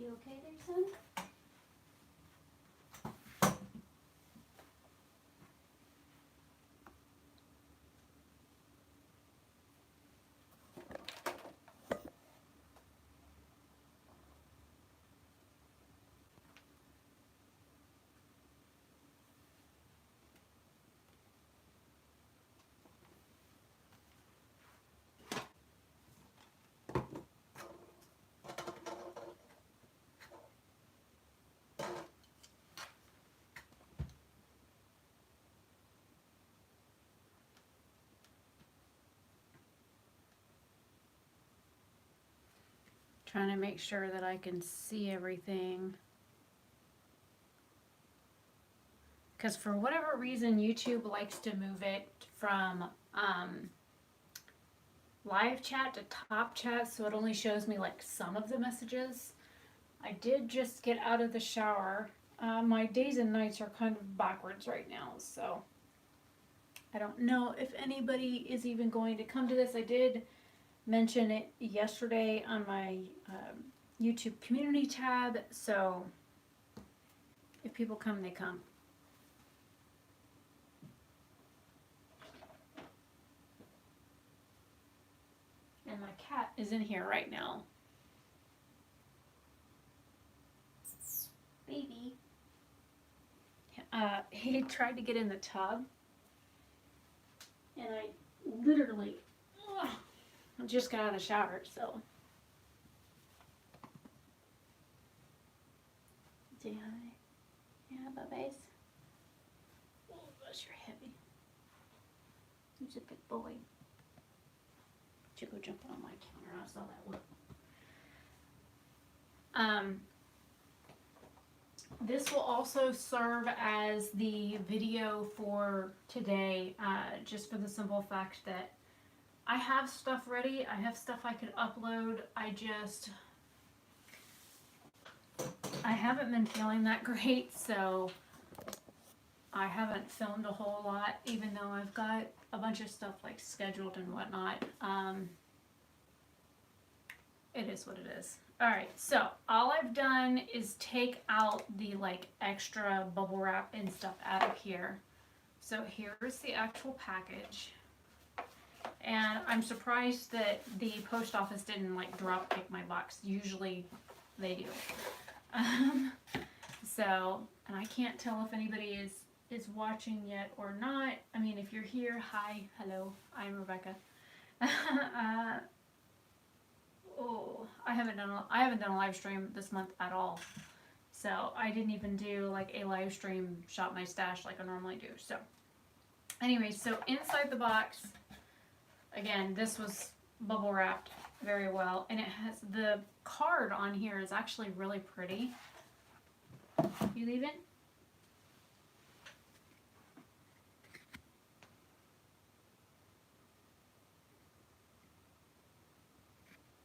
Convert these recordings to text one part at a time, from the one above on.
You okay there, son? Trying to make sure that I can see everything. Because for whatever reason, YouTube likes to move it from live chat to top chat, so it only shows me like some of the messages. I did just get out of the shower. My days and nights are kind of backwards right now, so I don't know if anybody is even going to come to this. I did mention it yesterday on my YouTube community tab, so if people come, they come. And my cat is in here right now. Baby. He tried to get in the tub, and I literally just got out of the shower, so. Say hi. Yeah, bubbies. Oh gosh, you're heavy. He's a big boy. You go jumping on my counter. I saw that one. This will also serve as the video for today, just for the simple fact that I have stuff ready. I have stuff I could upload. I haven't been feeling that great, so I haven't filmed a whole lot, even though I've got a bunch of stuff like scheduled and whatnot. It is what it is. Alright, so all I've done is take out the like extra bubble wrap and stuff out of here. So here's the actual package. And I'm surprised that the post office didn't like drop kick my box. Usually they do. So, and I can't tell if anybody is watching yet or not. I mean, if you're here, hi, hello, I'm Rebecca. Oh, I haven't done a live stream this month at all. So I didn't even do like a live stream shop my stash like I normally do. So anyway, so inside the box, again, this was bubble wrapped very well, and it has the card on here is actually really pretty. You leaving?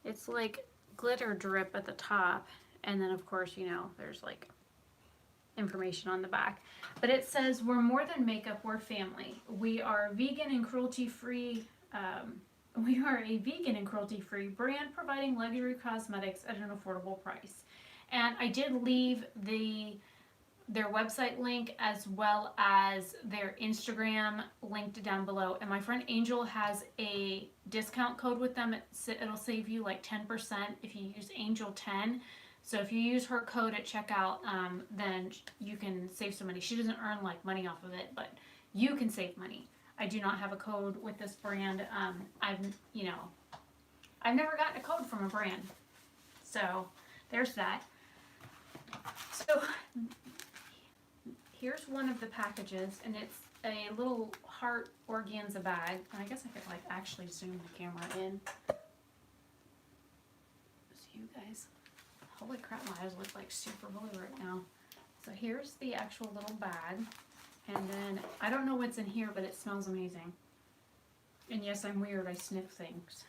It's like glitter drip at the top, and then of course, you know, there's like information on the back. But it says, we're more than makeup, we're family. We are vegan and cruelty-free. We are a vegan and cruelty-free brand providing luxury cosmetics at an affordable price. And I did leave their website link as well as their Instagram linked down below. And my friend Angel has a discount code with them. It'll save you like 10% if you use Angel10. So if you use her code at checkout, then you can save some money. She doesn't earn like money off of it, but you can save money. I do not have a code with this brand. I've never gotten a code from a brand. So there's that. So here's one of the packages, and it's a little heart organza bag. And I guess I could like actually zoom the camera in. So you guys, holy crap, my eyes look like super blue right now. So here's the actual little bag. And then, I don't know what's in here, but it smells amazing. And yes, I'm weird, I sniff things.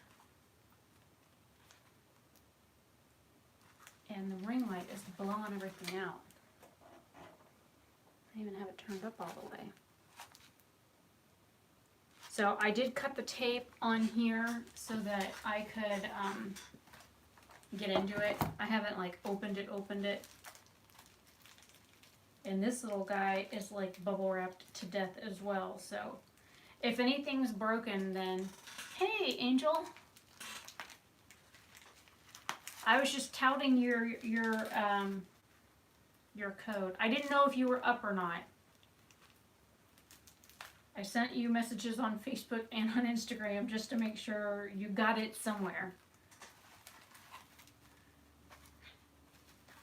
And the ring light is blowing everything out. I even have it turned up all the way. So I did cut the tape on here so that I could get into it. I haven't like opened it. And this little guy is like bubble wrapped to death as well. So if anything's broken, then hey, Angel. I was just touting your code. I didn't know if you were up or not. I sent you messages on Facebook and on Instagram just to make sure you got it somewhere.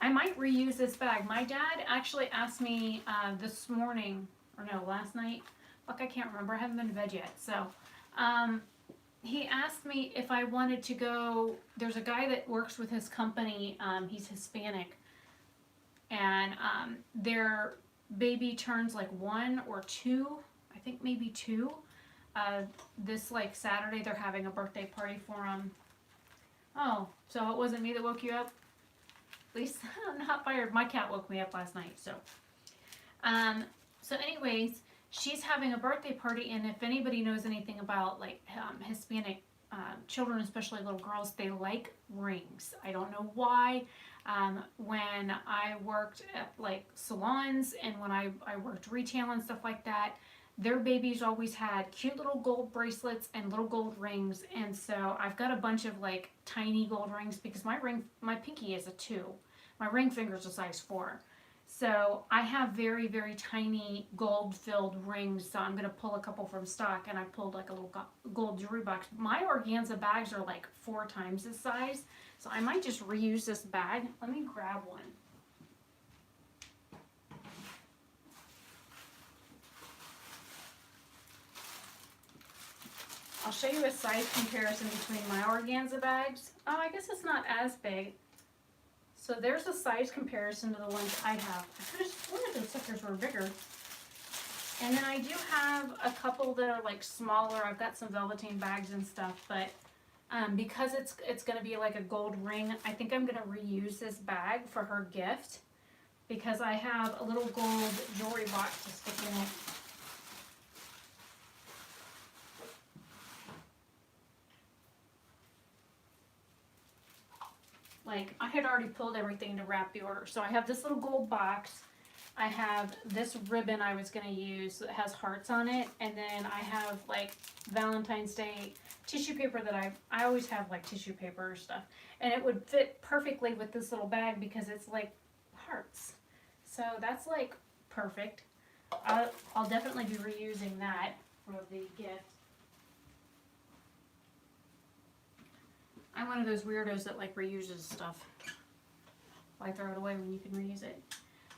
I might reuse this bag. My dad actually asked me this morning, or no, last night. Look, I can't remember. I haven't been to bed yet. So, he asked me if I wanted to go. There's a guy that works with his company. He's Hispanic. And their baby turns like 1 or 2. I think maybe 2. This like Saturday they're having a birthday party for him. Oh, so it wasn't me that woke you up? At least I'm not fired. My cat woke me up last night. So anyways, she's having a birthday party, and if anybody knows anything about like Hispanic children, especially little girls, they like rings. I don't know why. When I worked at like salons and when I worked retail and stuff like that, their babies always had cute little gold bracelets and little gold rings. And so I've got a bunch of like tiny gold rings because my pinky is a 2. My ring finger is a size 4. So I have very, very tiny gold-filled rings, so I'm going to pull a couple from stock, and I pulled like a little gold jewelry box. My organza bags are like 4 times this size, so I might just reuse this bag. Let me grab one. I'll show you a size comparison between my organza bags. Oh, I guess it's not as big. So there's a size comparison to the ones I have. I could have sworn those suckers were bigger. And then I do have a couple that are like smaller. I've got some velveteen bags and stuff, but because it's going to be like a gold ring, I think I'm going to reuse this bag for her gift because I have a little gold jewelry box to stick in it. Like, I had already pulled everything to wrap the order. So I have this little gold box. I have this ribbon I was going to use that has hearts on it. And then I have, like, Valentine's Day tissue paper that I always have, like, tissue paper or stuff. And it would fit perfectly with this little bag because it's, like, hearts. So that's, like, perfect. I'll definitely be reusing that for the gift. I'm one of those weirdos that like reuses stuff. Why throw it away when you can reuse it?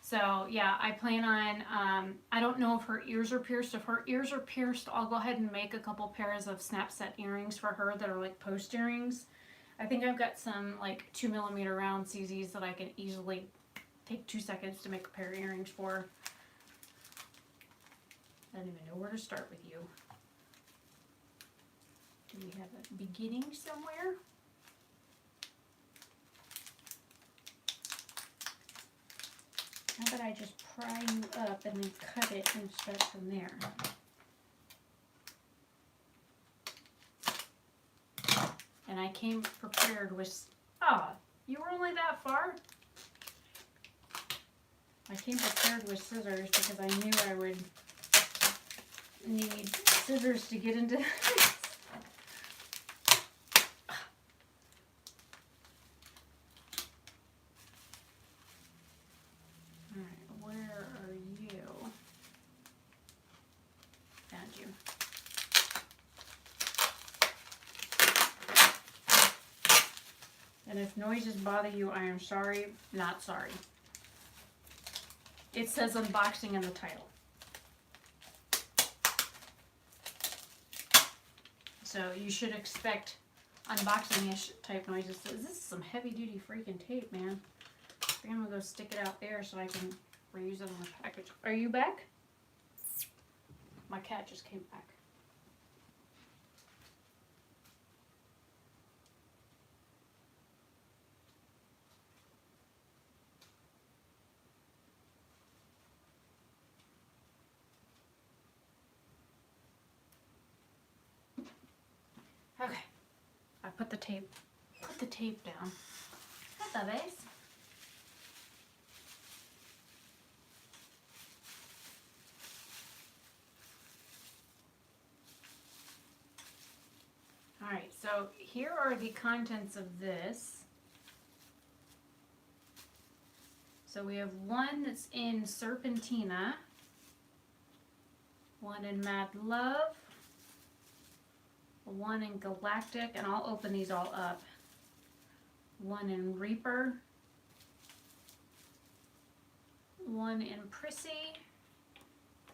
So yeah, I plan on, I don't know if her ears are pierced. If her ears are pierced, I'll go ahead and make a couple pairs of snap set earrings for her that are like post earrings. I think I've got some like 2mm round CZs that I can easily take 2 seconds to make a pair of earrings for. I don't even know where to start with you. Do we have a beginning somewhere? How about I just pry you up and then cut it and start from there? And I came prepared with, you were only that far? I came prepared with scissors because I knew I would need scissors to get into this. And if noises bother you, I am sorry, not sorry. It says unboxing in the title. So you should expect unboxing-ish type noises. So this is some heavy-duty freaking tape, man. I think I'm going to go stick it out there so I can reuse it on the package. Are you back? My cat just came back. Okay, I put the tape down. stubbies. Alright, so here are the contents of this. So we have one that's in Serpentina, one in Mad Love, one in Galactic, and I'll open these all up. One in Reaper, one in Prissy,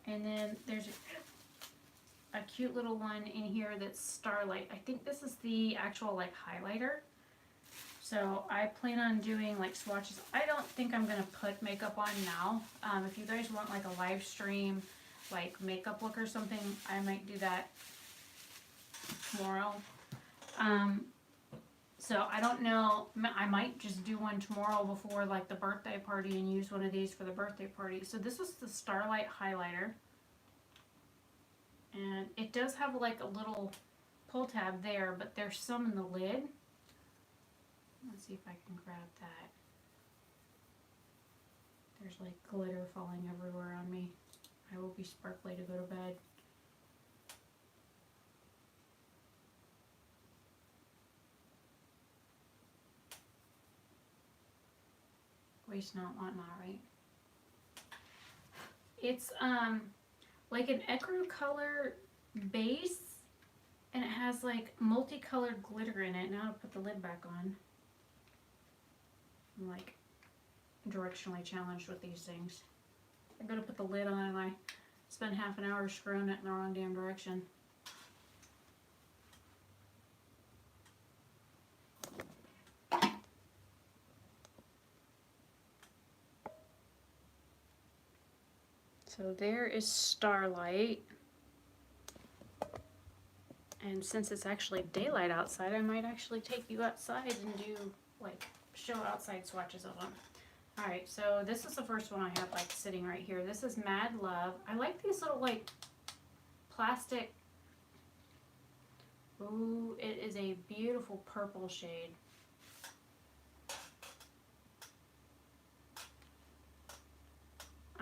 and then there's a cute little one in here that's Starlight. I think this is the actual like highlighter. So I plan on doing like swatches. I don't think I'm gonna put makeup on now. If you guys want like a live stream, like makeup look or something, I might do that tomorrow. So I don't know, I might just do one tomorrow before like the birthday party and use one of these for the birthday party. So this is the Starlight highlighter. And it does have like a little pull tab there, but there's some in the lid. Let's see if I can grab that. There's like glitter falling everywhere on me. I will be sparkly to go to bed. Waste not, want not, right? It's like an ecru color base, and it has like multicolored glitter in it. Now I'll put the lid back on. I'm like directionally challenged with these things. I gotta put the lid on and I spend half an hour screwing it in the wrong damn direction. So there is Starlight. And since it's actually daylight outside, I might actually take you outside and do like show outside swatches of them. Alright, so this is the first one I have like sitting right here. This is Mad Love. I like these little like plastic. Ooh, it is a beautiful purple shade.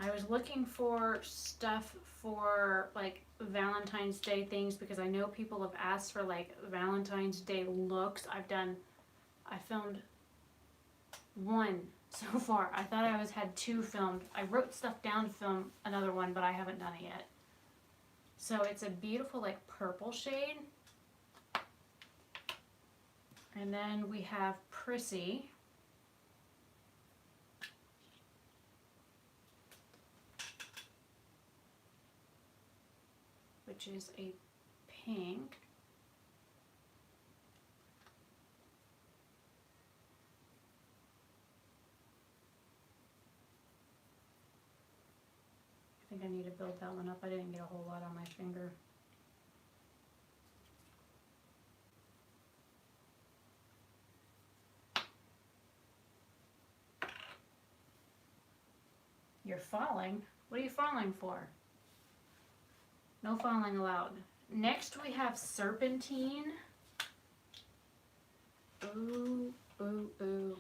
I was looking for stuff for like Valentine's Day things because I know people have asked for like Valentine's Day looks. I filmed one so far. I thought I had two filmed. I wrote stuff down to film another one, but I haven't done it yet. So it's a beautiful like purple shade. And then we have Prissy. Which is a pink. I think I need to build that one up. I didn't get a whole lot on my finger. You're falling? What are you falling for? No falling allowed. Next we have Serpentine. Ooh, ooh, ooh.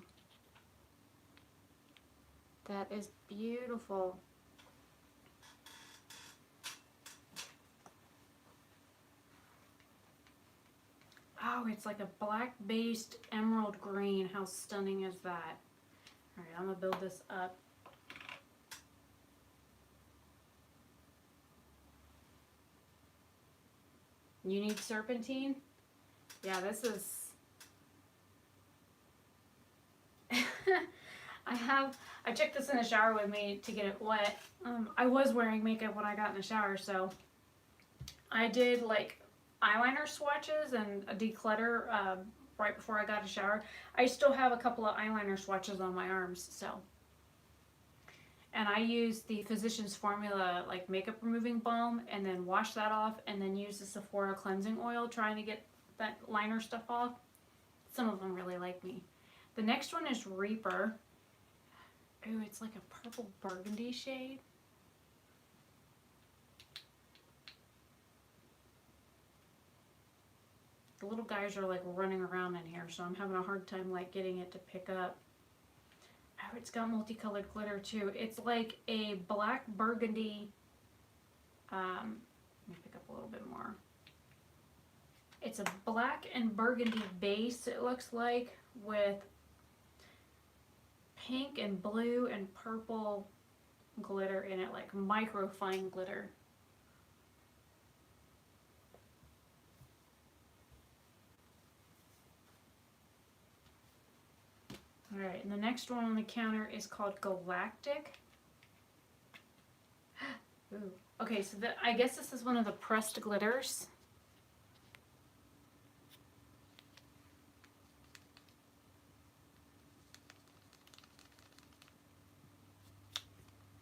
That is beautiful. Oh, it's like a black based emerald green. How stunning is that? Alright, I'm gonna build this up. You need Serpentine? Yeah, this is... I took this in the shower with me to get it wet. I was wearing makeup when I got in the shower, so I did like eyeliner swatches and a declutter right before I got a shower. I still have a couple of eyeliner swatches on my arms, so. And I used the Physicians Formula like makeup removing balm and then wash that off and then use the Sephora cleansing oil trying to get that liner stuff off. Some of them really like me. The next one is Reaper. Ooh, it's like a purple burgundy shade. The little guys are like running around in here, so I'm having a hard time like getting it to pick up. Oh, it's got multicolored glitter too. It's like a black burgundy. Let me pick up a little bit more. It's a black and burgundy base, it looks like, with pink and blue and purple glitter in it, like micro fine glitter. Alright, and the next one on the counter is called Galactic. Ooh. Okay, so I guess this is one of the pressed glitters.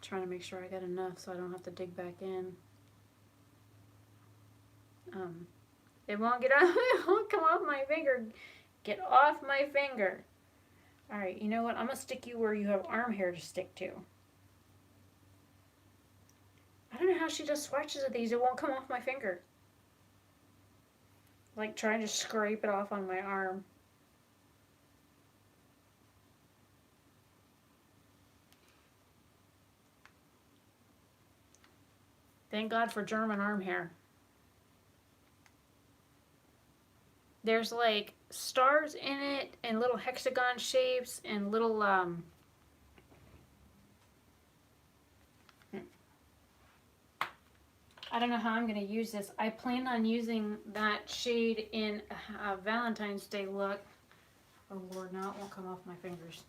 Trying to make sure I got enough so I don't have to dig back in. It won't get off, it won't come off my finger. Get off my finger. Alright, you know what? I'm going to stick you where you have arm hair to stick to. I don't know how she does swatches of these. It won't come off my finger. Like trying to scrape it off on my arm. Thank God for German arm hair. There's like stars in it and little hexagon shapes and little I don't know how I'm going to use this. I plan on using that shade in a Valentine's Day look. Oh Lord, now it won't come off my fingers.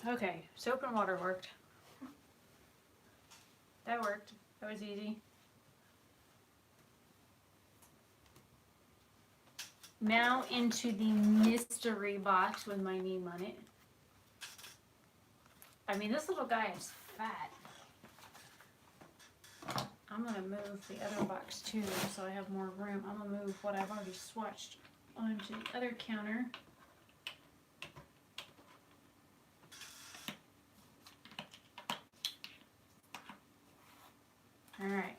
Okay, soap and water worked. That worked. That was easy. Now into the mystery box with my name on it. I mean, this little guy is fat. I'm going to move the other box too so I have more room. I'm going to move what I've already swatched onto the other counter. All right.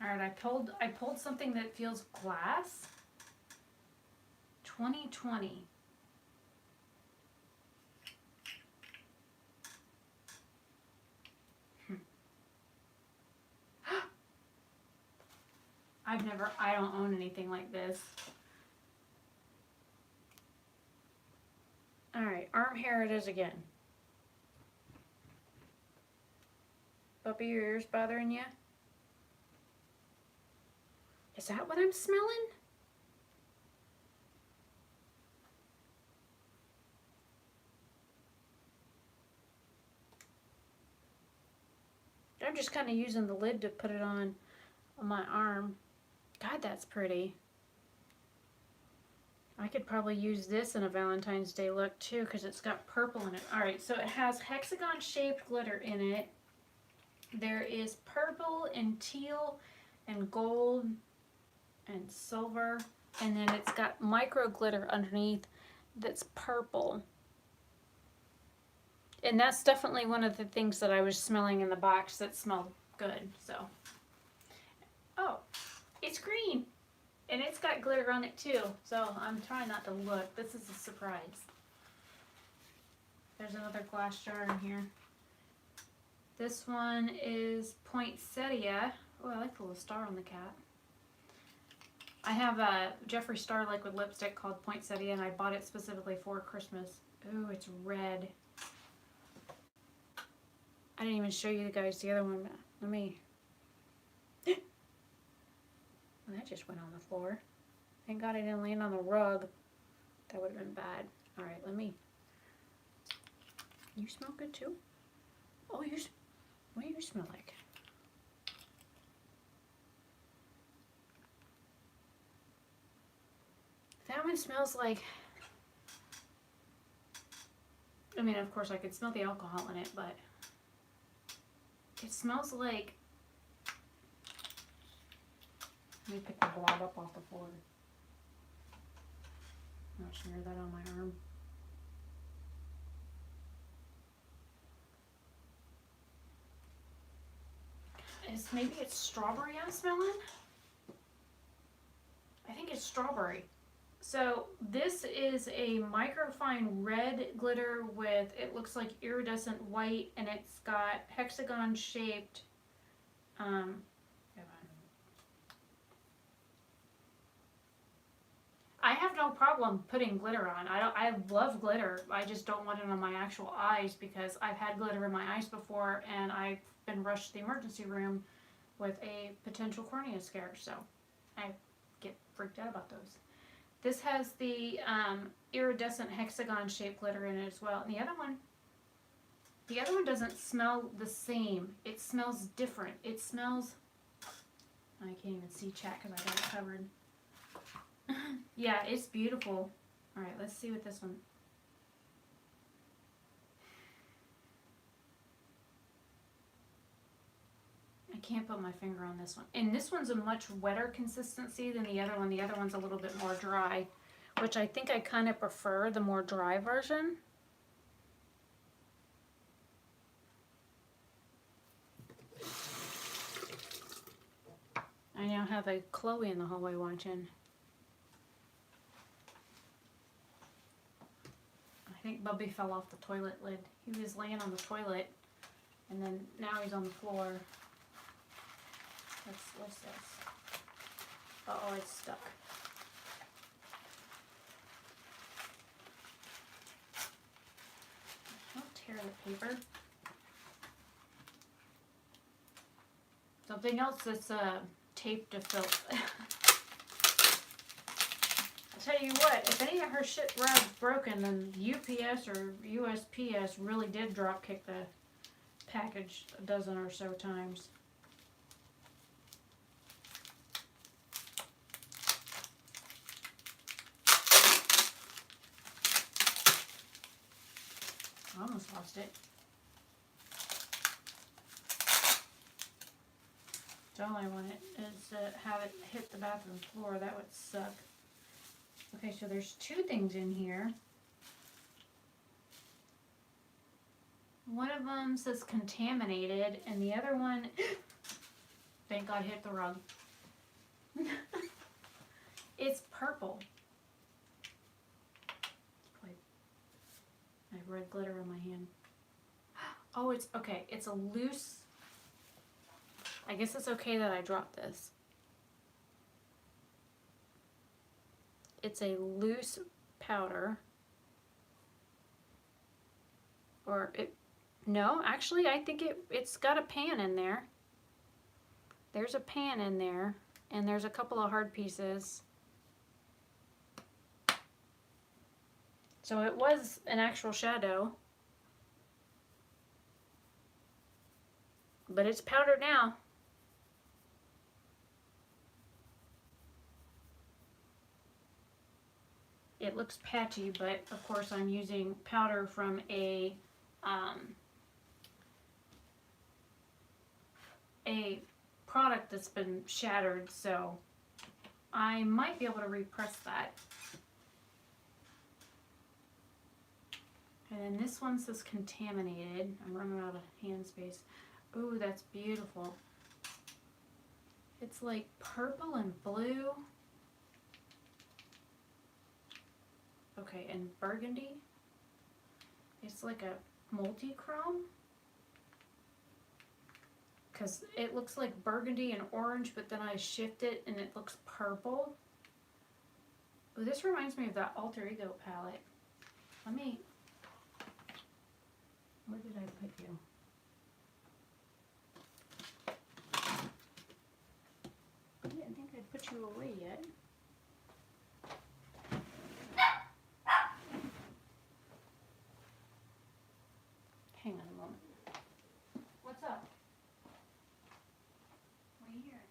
All right, I pulled something that feels glass. 2020. I don't own anything like this. All right, arm hair it is again. Puppy, your ears bothering you? Is that what I'm smelling? I'm just kind of using the lid to put it on my arm. God, that's pretty. I could probably use this in a Valentine's Day look too because it's got purple in it. Alright, so it has hexagon shaped glitter in it. There is purple and teal and gold and silver. And then it's got micro glitter underneath that's purple. And that's definitely one of the things that I was smelling in the box that smelled good. So, oh, it's green. And it's got glitter on it too. So I'm trying not to look. This is a surprise. There's another glass jar in here. This one is Poinsettia. Oh, I like the little star on the cap. I have a Jeffree Star liquid lipstick called Poinsettia, and I bought it specifically for Christmas. Ooh, it's red. I didn't even show you guys the other one. Let me... Well, that just went on the floor. Thank God I didn't land on the rug. That would have been bad. Alright, let me... You smell good too? Oh, what do you smell like? That one smells like... I mean, of course I could smell the alcohol in it, but... It smells like... Let me pick the blob up off the floor. I'll smear that on my arm. Maybe it's strawberry I'm smelling? I think it's strawberry. So this is a microfine red glitter with, it looks like iridescent white, and it's got hexagon shaped, I have no problem putting glitter on. I love glitter. I just don't want it on my actual eyes because I've had glitter in my eyes before and I've been rushed to the emergency room with a potential cornea scare. So I get freaked out about those. This has the iridescent hexagon shaped glitter in it as well. And the other one doesn't smell the same. It smells different. It smells, I can't even see chat because I got it covered. Yeah, it's beautiful. All right, let's see what this one. I can't put my finger on this one. And this one's a much wetter consistency than the other one. The other one's a little bit more dry, which I think I kind of prefer the more dry version. I now have a Chloe in the hallway watching. I think Bubby fell off the toilet lid. He was laying on the toilet, and then now he's on the floor. What's this? Uh-oh, it's stuck. Don't tear the paper. Something else that's taped to filth. I'll tell you what, if any of her shit ride's broken, then UPS or USPS really did drop kick the package a dozen or so times. I almost lost it. So all I wanted is to have it hit the bathroom floor. That would suck. Okay, so there's two things in here. One of them says contaminated, and the other one, thank God, hit the rug. It's purple. I have red glitter on my hand. Oh, it's okay. It's a loose. I guess it's okay that I dropped this. It's a loose powder. Or it, no, actually I think it's got a pan in there. There's a pan in there, and there's a couple of hard pieces. So it was an actual shadow. But it's powdered now. It looks patchy, but of course I'm using powder from a product that's been shattered, so I might be able to repress that. And then this one says contaminated. I'm running out of hand space. Ooh, that's beautiful. It's like purple and blue. Okay, and burgundy. It's like a multi-chrome. Because it looks like burgundy and orange, but then I shift it and it looks purple. Ooh, this reminds me of that Alter Ego palette. Let me... Where did I put you? I didn't think I'd put you away yet. Hang on a moment. What's up? What are you hearing?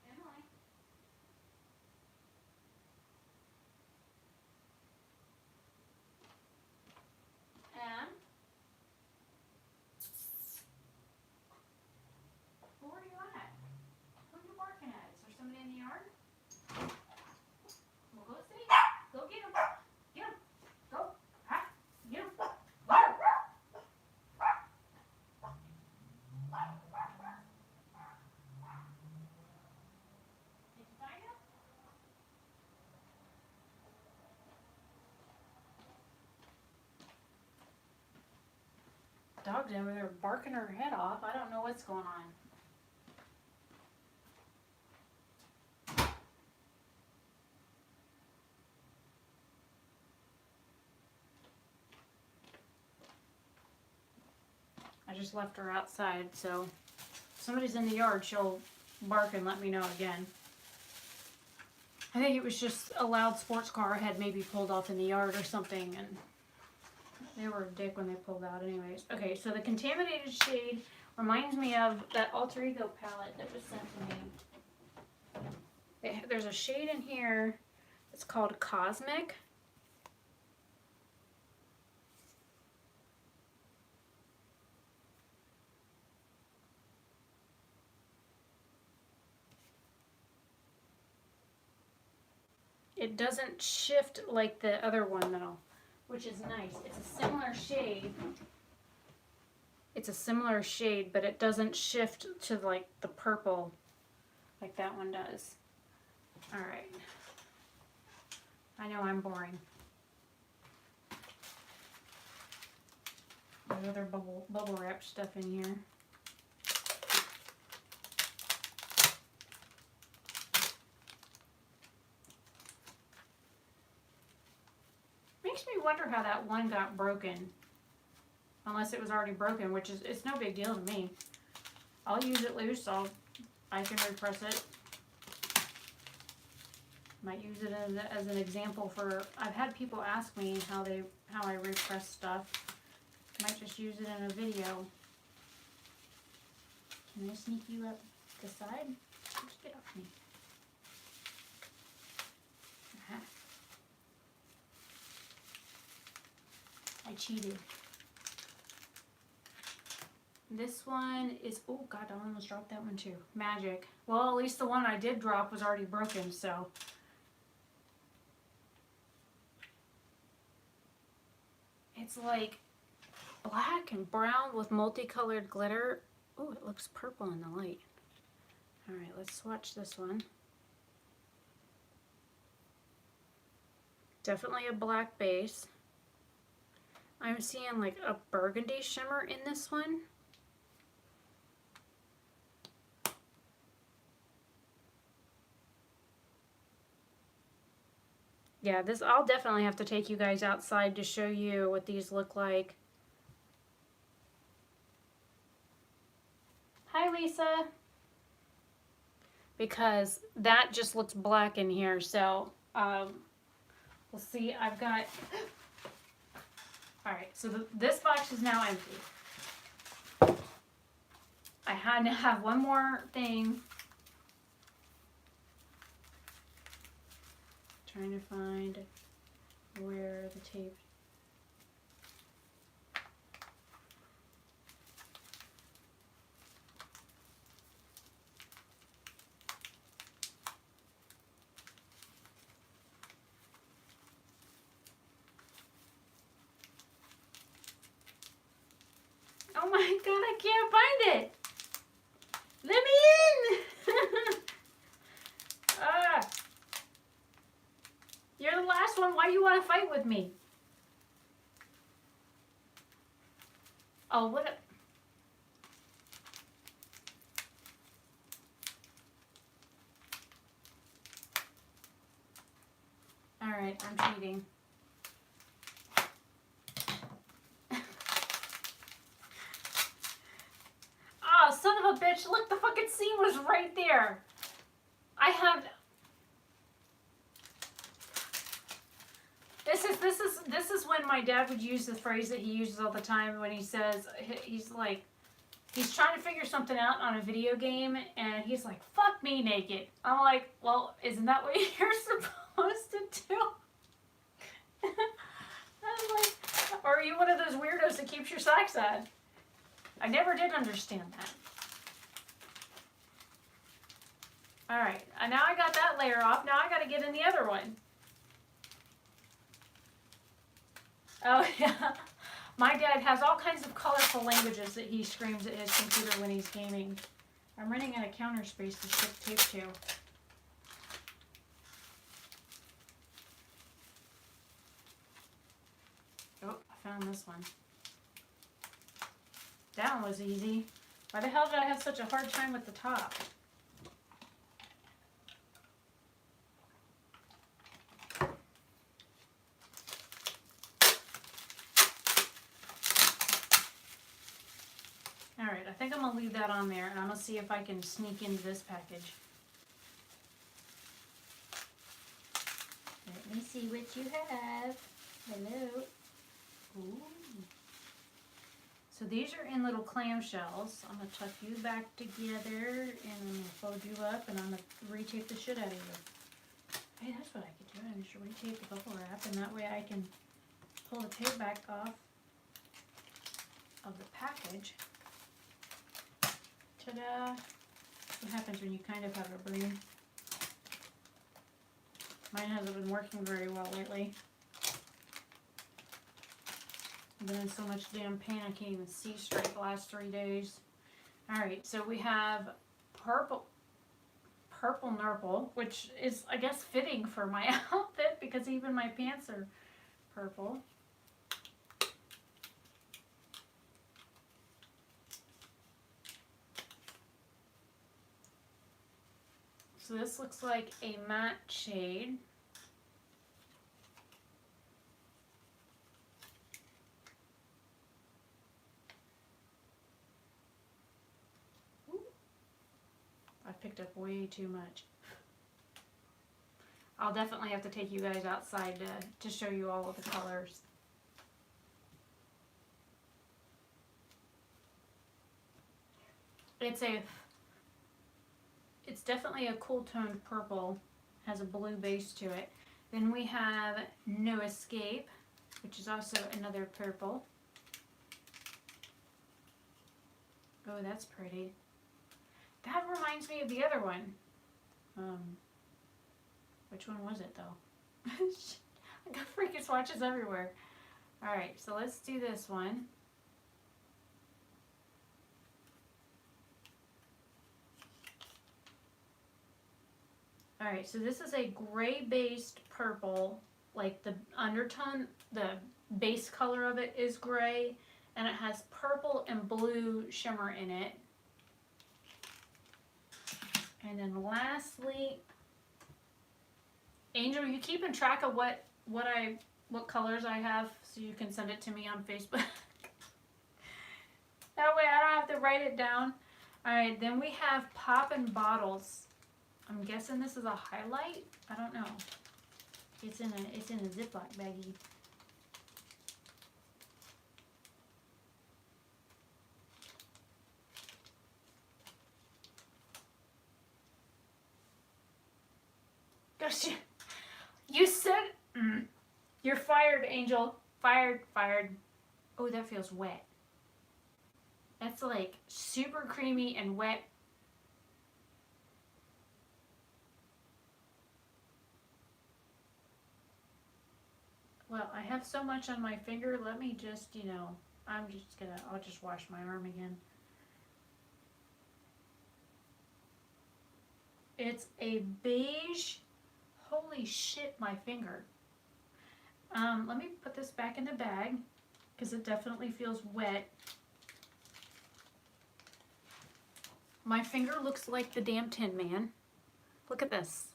Emily? Em? Dog's over there barking her head off. I don't know what's going on. I just left her outside, so if somebody's in the yard, she'll bark and let me know again. I think it was just a loud sports car had maybe pulled off in the yard or something, and they were a dick when they pulled out anyways. Okay, so the contaminated shade reminds me of that Alter Ego palette that was sent to me. There's a shade in here. It's called Cosmic. It doesn't shift like the other one though, which is nice. It's a similar shade. It's a similar shade, but it doesn't shift to like the purple like that one does. All right. I know I'm boring. There's other bubble wrap stuff in here. Makes me wonder how that one got broken. Unless it was already broken, which is, it's no big deal to me. I'll use it loose. I can repress it. Might use it as an example for, I've had people ask me how I repress stuff. Might just use it in a video. Can I sneak you up the side? Just get off me. Aha. I cheated. This one is, oh god, I almost dropped that one too. Magic. Well, at least the one I did drop was already broken, so. It's like black and brown with multicolored glitter. Oh, it looks purple in the light. Alright, let's swatch this one. Definitely a black base. I'm seeing like a burgundy shimmer in this one. Yeah, this, I'll definitely have to take you guys outside to show you what these look like. Hi, Lisa. Because that just looks black in here, so we'll see. I've got... Alright, so this box is now empty. I had to have one more thing. Trying to find where the tape... Oh my god, I can't find it! Let me in! Ah! You're the last one, why do you want to fight with me? Oh, what a... Alright, I'm cheating. Oh, son of a bitch, look, the fucking scene was right there. I have... This is when my dad would use the phrase that he uses all the time when he says, he's like, he's trying to figure something out on a video game, and he's like, fuck me naked. I'm like, well, isn't that what you're supposed to do? I'm like, or are you one of those weirdos that keeps your socks on? I never did understand that. Alright, now I got that layer off, now I gotta get in the other one. Oh yeah, my dad has all kinds of colorful languages that he screams at his computer when he's gaming. I'm running out of counter space to stick tape to. Oh, I found this one. That one was easy. Why the hell did I have such a hard time with the top? Alright, I think I'm going to leave that on there, and I'm going to see if I can sneak into this package. Let me see what you have. Hello. Ooh. So these are in little clamshells. I'm going to tuck you back together, and I'm going to fold you up, and I'm going to retape the shit out of you. Hey, that's what I could do. I should retape the bubble wrap, and that way I can pull the tape back off of the package. Ta-da! What happens when you kind of have a brain? Mine hasn't been working very well lately. I've been in so much damn pain I can't even see straight the last 3 days. Alright, so we have purple nurple, which is, I guess, fitting for my outfit because even my pants are purple. So this looks like a matte shade. Ooh. I picked up way too much. I'll definitely have to take you guys outside to show you all of the colors. It's definitely a cool toned purple, has a blue base to it. Then we have No Escape, which is also another purple. Oh, that's pretty. That reminds me of the other one. Which one was it though? I got freaking swatches everywhere. Alright, so let's do this one. Alright, so this is a gray-based purple, like the undertone, the base color of it is gray, and it has purple and blue shimmer in it. And then lastly, Angel, are you keeping track of what colors I have so you can send it to me on Facebook? That way I don't have to write it down. Alright, then we have Poppin' Bottles. I'm guessing this is a highlight. I don't know. It's in a Ziploc baggie. Gosh, you said you're fired, Angel. Fired. Oh, that feels wet. That's like super creamy and wet. Well, I have so much on my finger. Let me just, I'll just wash my arm again. It's a beige. Holy shit, my finger. Let me put this back in the bag because it definitely feels wet. My finger looks like the damn Tin Man. Look at this.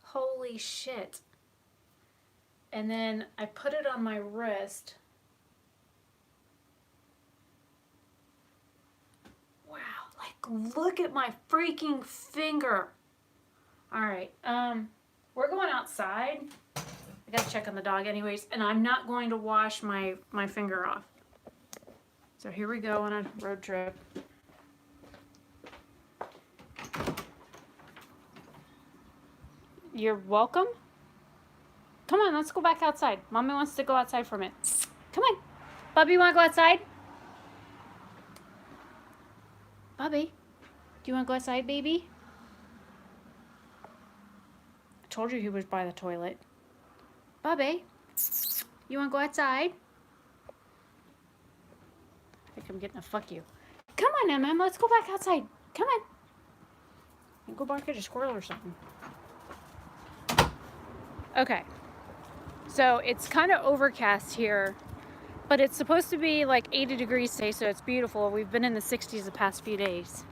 Holy shit. And then I put it on my wrist. Wow, like look at my freaking finger. All right, we're going outside. I gotta check on the dog anyways, and I'm not going to wash my finger off. So here we go on a road trip. You're welcome. Come on, let's go back outside. Mommy wants to go outside for a minute. Come on. Bubby, you want to go outside? Bubby, do you want to go outside, baby? I told you he was by the toilet. Bubby, you want to go outside? I think I'm getting a fuck you. Come on, Em, let's go back outside. Come on. You go bark at a squirrel or something. Okay. So it's kind of overcast here But it's supposed to be like 80 degrees today, so it's beautiful. We've been in the 60s the past few days.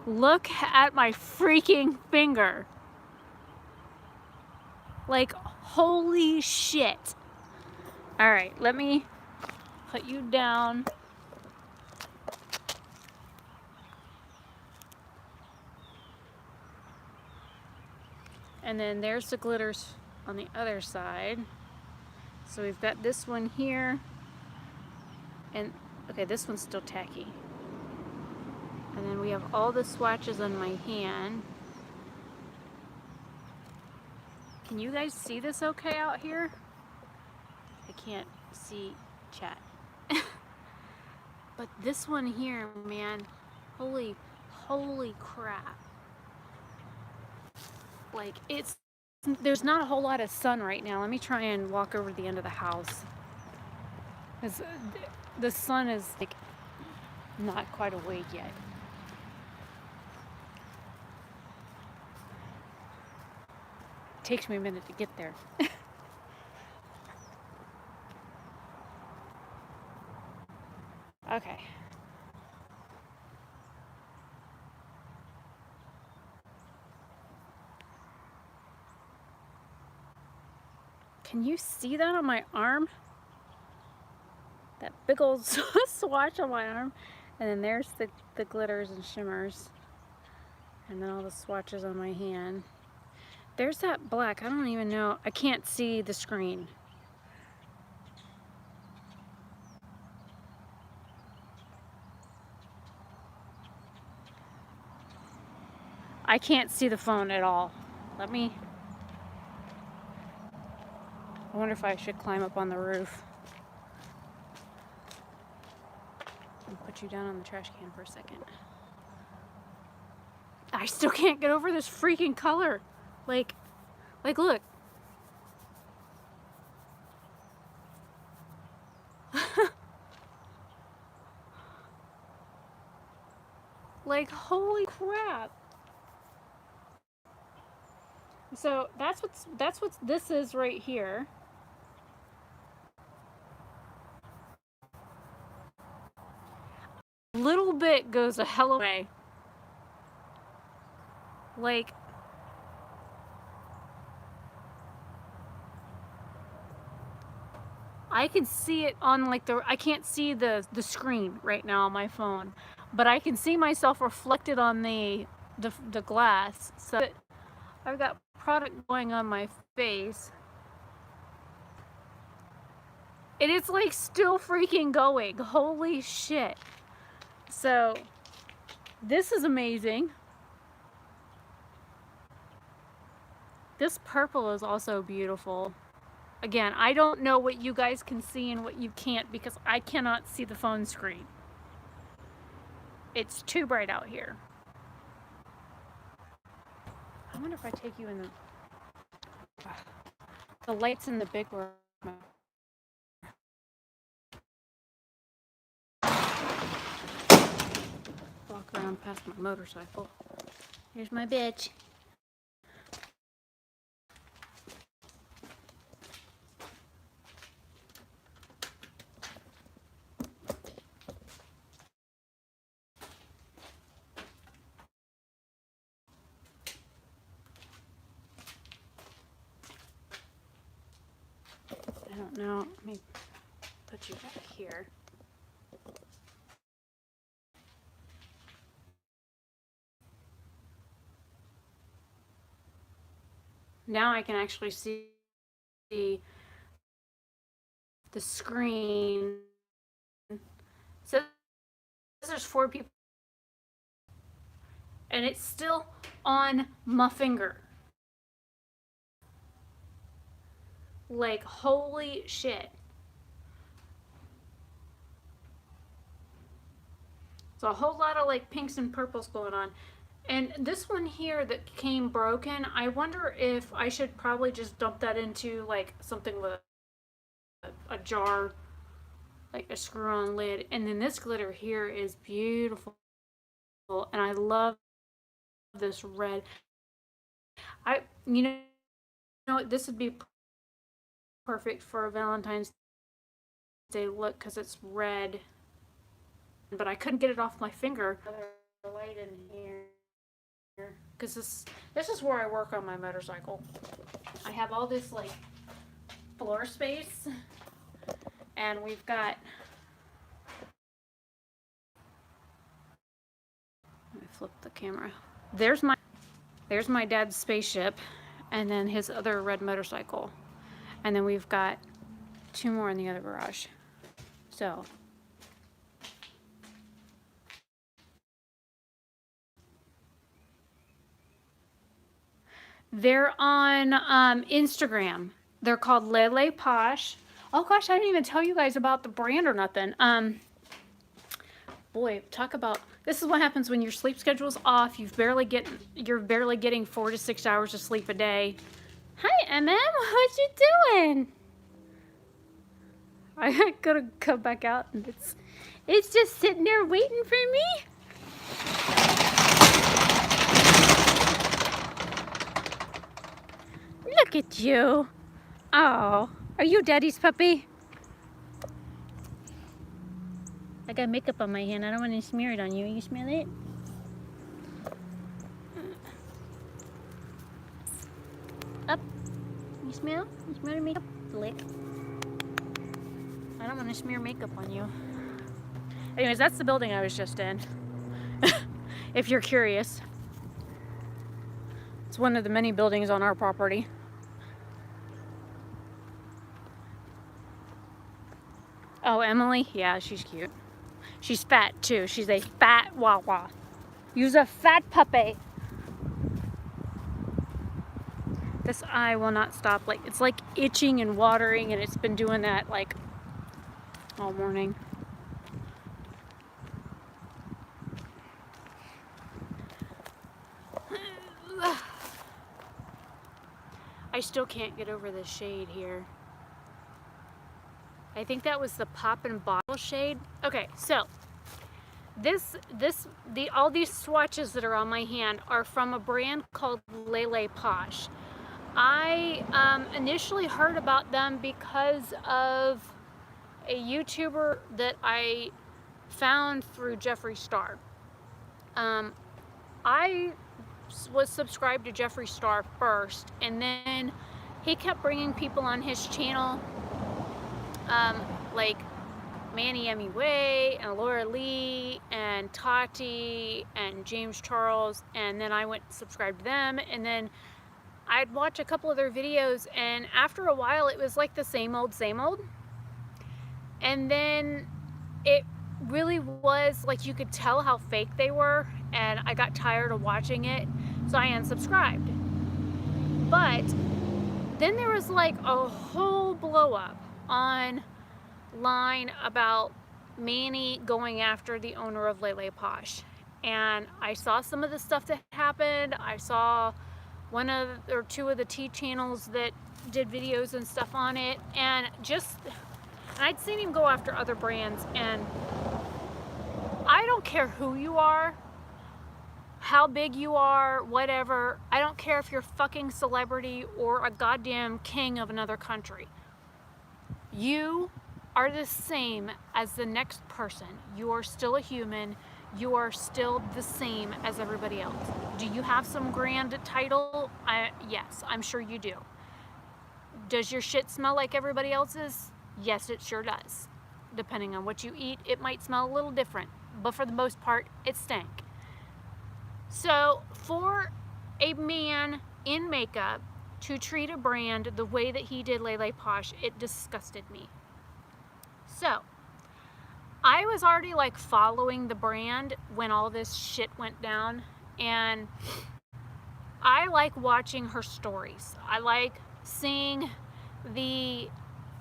Look at my freaking finger. Like, holy shit. All right, let me put you down. And then there's the glitters on the other side. So we've got this one here. And, okay, this one's still tacky. And then we have all the swatches on my hand. Can you guys see this okay out here? I can't see chat. But this one here, man, holy crap. Like, there's not a whole lot of sun right now. Let me try and walk over to the end of the house. Because the sun is like not quite awake yet. Takes me a minute to get there. Okay. Can you see that on my arm? That big old swatch on my arm. And then there's the glitters and shimmers. And then all the swatches on my hand. There's that black. I don't even know. I can't see the screen. I can't see the phone at all. Let me... I wonder if I should climb up on the roof. And put you down on the trash can for a second. I still can't get over this freaking color. Like look. Like, holy crap. So that's what this is right here. A little bit goes a hell of a way. Like, I can see it on like I can't see the screen right now on my phone, but I can see myself reflected on the glass. So I've got product going on my face. And it's like still freaking going. Holy shit. So this is amazing. This purple is also beautiful. Again, I don't know what you guys can see and what you can't because I cannot see the phone screen. It's too bright out here. I wonder if I take you in the lights in the big room. Walk around past my motorcycle. Here's my bitch. I don't know. Let me put you back here. Now I can actually see the screen. So there's 4 people. And it's still on my finger. Like, holy shit. So a whole lot of like pinks and purples going on. And this one here that came broken, I wonder if I should probably just dump that into like something with a jar, like a screw-on lid. And then this glitter here is beautiful. And I love this red. You know, this would be perfect for Valentine's they look because it's red, but I couldn't get it off my finger. Another light in here because this is where I work on my motorcycle. I have all this like floor space, and we've got, let me flip the camera. There's my dad's spaceship, and then his other red motorcycle, and then we've got 2 more in the other garage. So they're on Instagram. They're called LeLe Posh. Oh gosh, I didn't even tell you guys about the brand or nothing. Boy, talk about, this is what happens when your sleep schedule's off. You're barely getting 4 to 6 hours of sleep a day. Hi, MM. What you doing? I gotta come back out, and it's just sitting there waiting for me. Look at you. Oh, are you Daddy's puppy? I got makeup on my hand. I don't want to smear it on you. You smell it? Up. You smell? You smell the makeup? Lick. I don't want to smear makeup on you. Anyways, that's the building I was just in. If you're curious. It's one of the many buildings on our property. Oh, Emily? Yeah, she's cute. She's fat too. She's a fat Wawa. You's a fat puppy. This eye will not stop. Like, it's like itching and watering, and it's been doing that like all morning. I still can't get over the shade here. I think that was the pop and bottle shade. Okay, so all these swatches that are on my hand are from a brand called LeLe Posh. I initially heard about them because of a YouTuber that I found through Jeffree Star. I was subscribed to Jeffree Star first, and then he kept bringing people on his channel, like Manny Emmy Way and Laura Lee and Tati and James Charles, and then I went and subscribed to them, and then I'd watch a couple of their videos, and after a while it was like the same old, and then it really was like you could tell how fake they were, and I got tired of watching it, so I unsubscribed. But then there was like a whole blow up online about Manny going after the owner of LeLe Posh, and I saw some of the stuff that happened. I saw one of or two of the tea channels that did videos and stuff on it, and I'd seen him go after other brands, and I don't care who you are, how big you are, whatever. I don't care if you're a fucking celebrity or a goddamn king of another country. You are the same as the next person. You are still a human. You are still the same as everybody else. Do you have some grand title? Yes, I'm sure you do. Does your shit smell like everybody else's? Yes, it sure does. Depending on what you eat, it might smell a little different, but for the most part, it stank. So for a man in makeup to treat a brand the way that he did LeLe Posh, it disgusted me. So I was already like following the brand when all this shit went down, and I like watching her stories. I like seeing the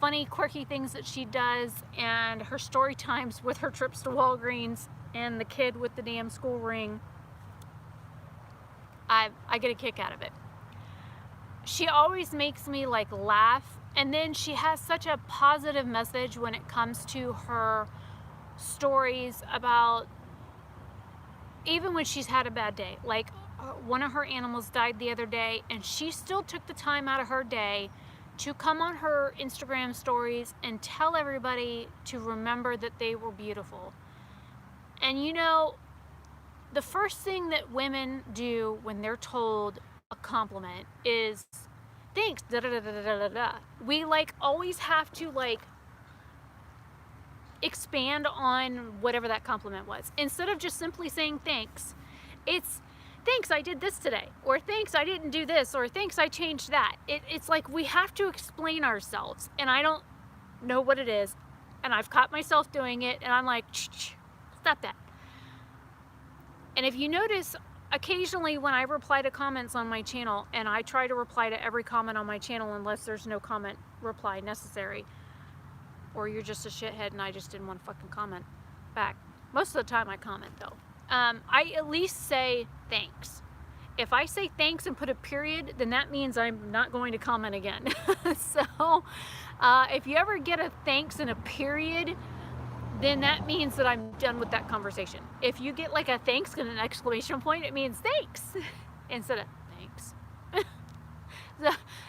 funny, quirky things that she does, and her story times with her trips to Walgreens and the kid with the damn school ring. I get a kick out of it. She always makes me like laugh, and then she has such a positive message when it comes to her stories about even when she's had a bad day. Like one of her animals died the other day, and she still took the time out of her day to come on her Instagram stories and tell everybody to remember that they were beautiful. And you know, the first thing that women do when they're told a compliment is thanks, da da da da da da da. We like always have to like expand on whatever that compliment was. Instead of just simply saying thanks, it's thanks I did this today, or thanks I didn't do this, or thanks I changed that. It's like we have to explain ourselves, and I don't know what it is, and I've caught myself doing it, and I'm like, stop that. And if you notice, occasionally when I reply to comments on my channel, and I try to reply to every comment on my channel unless there's no comment reply necessary, or you're just a shithead and I just didn't want to fucking comment back. Most of the time I comment though. I at least say thanks. If I say thanks and put a period, then that means I'm not going to comment again. So if you ever get a thanks and a period, then that means that I'm done with that conversation. If you get like a thanks and an exclamation point, it means thanks instead of thanks.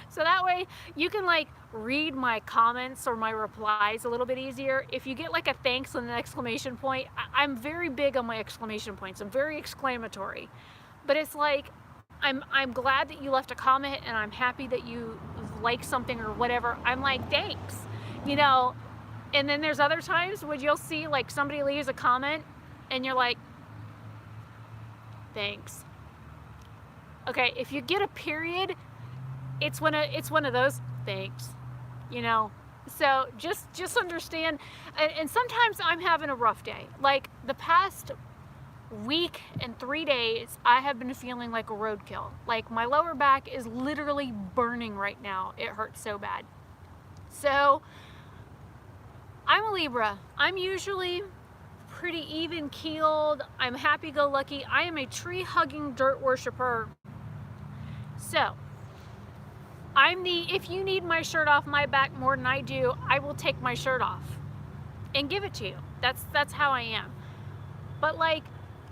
So that way you can like read my comments or my replies a little bit easier. If you get like a thanks and an exclamation point, I'm very big on my exclamation points. I'm very exclamatory. But it's like, I'm glad that you left a comment, and I'm happy that you like something or whatever. I'm like, thanks, you know. And then there's other times when you'll see like somebody leaves a comment and you're like, thanks. Okay, if you get a period, it's one of those thanks, you know. So just understand. And sometimes I'm having a rough day. Like the past week and 3 days, I have been feeling like a roadkill. Like my lower back is literally burning right now. It hurts so bad. So I'm a Libra. I'm usually pretty even keeled. I'm happy-go-lucky. I am a tree-hugging dirt worshiper. So if you need my shirt off my back more than I do, I will take my shirt off and give it to you. That's how I am. But like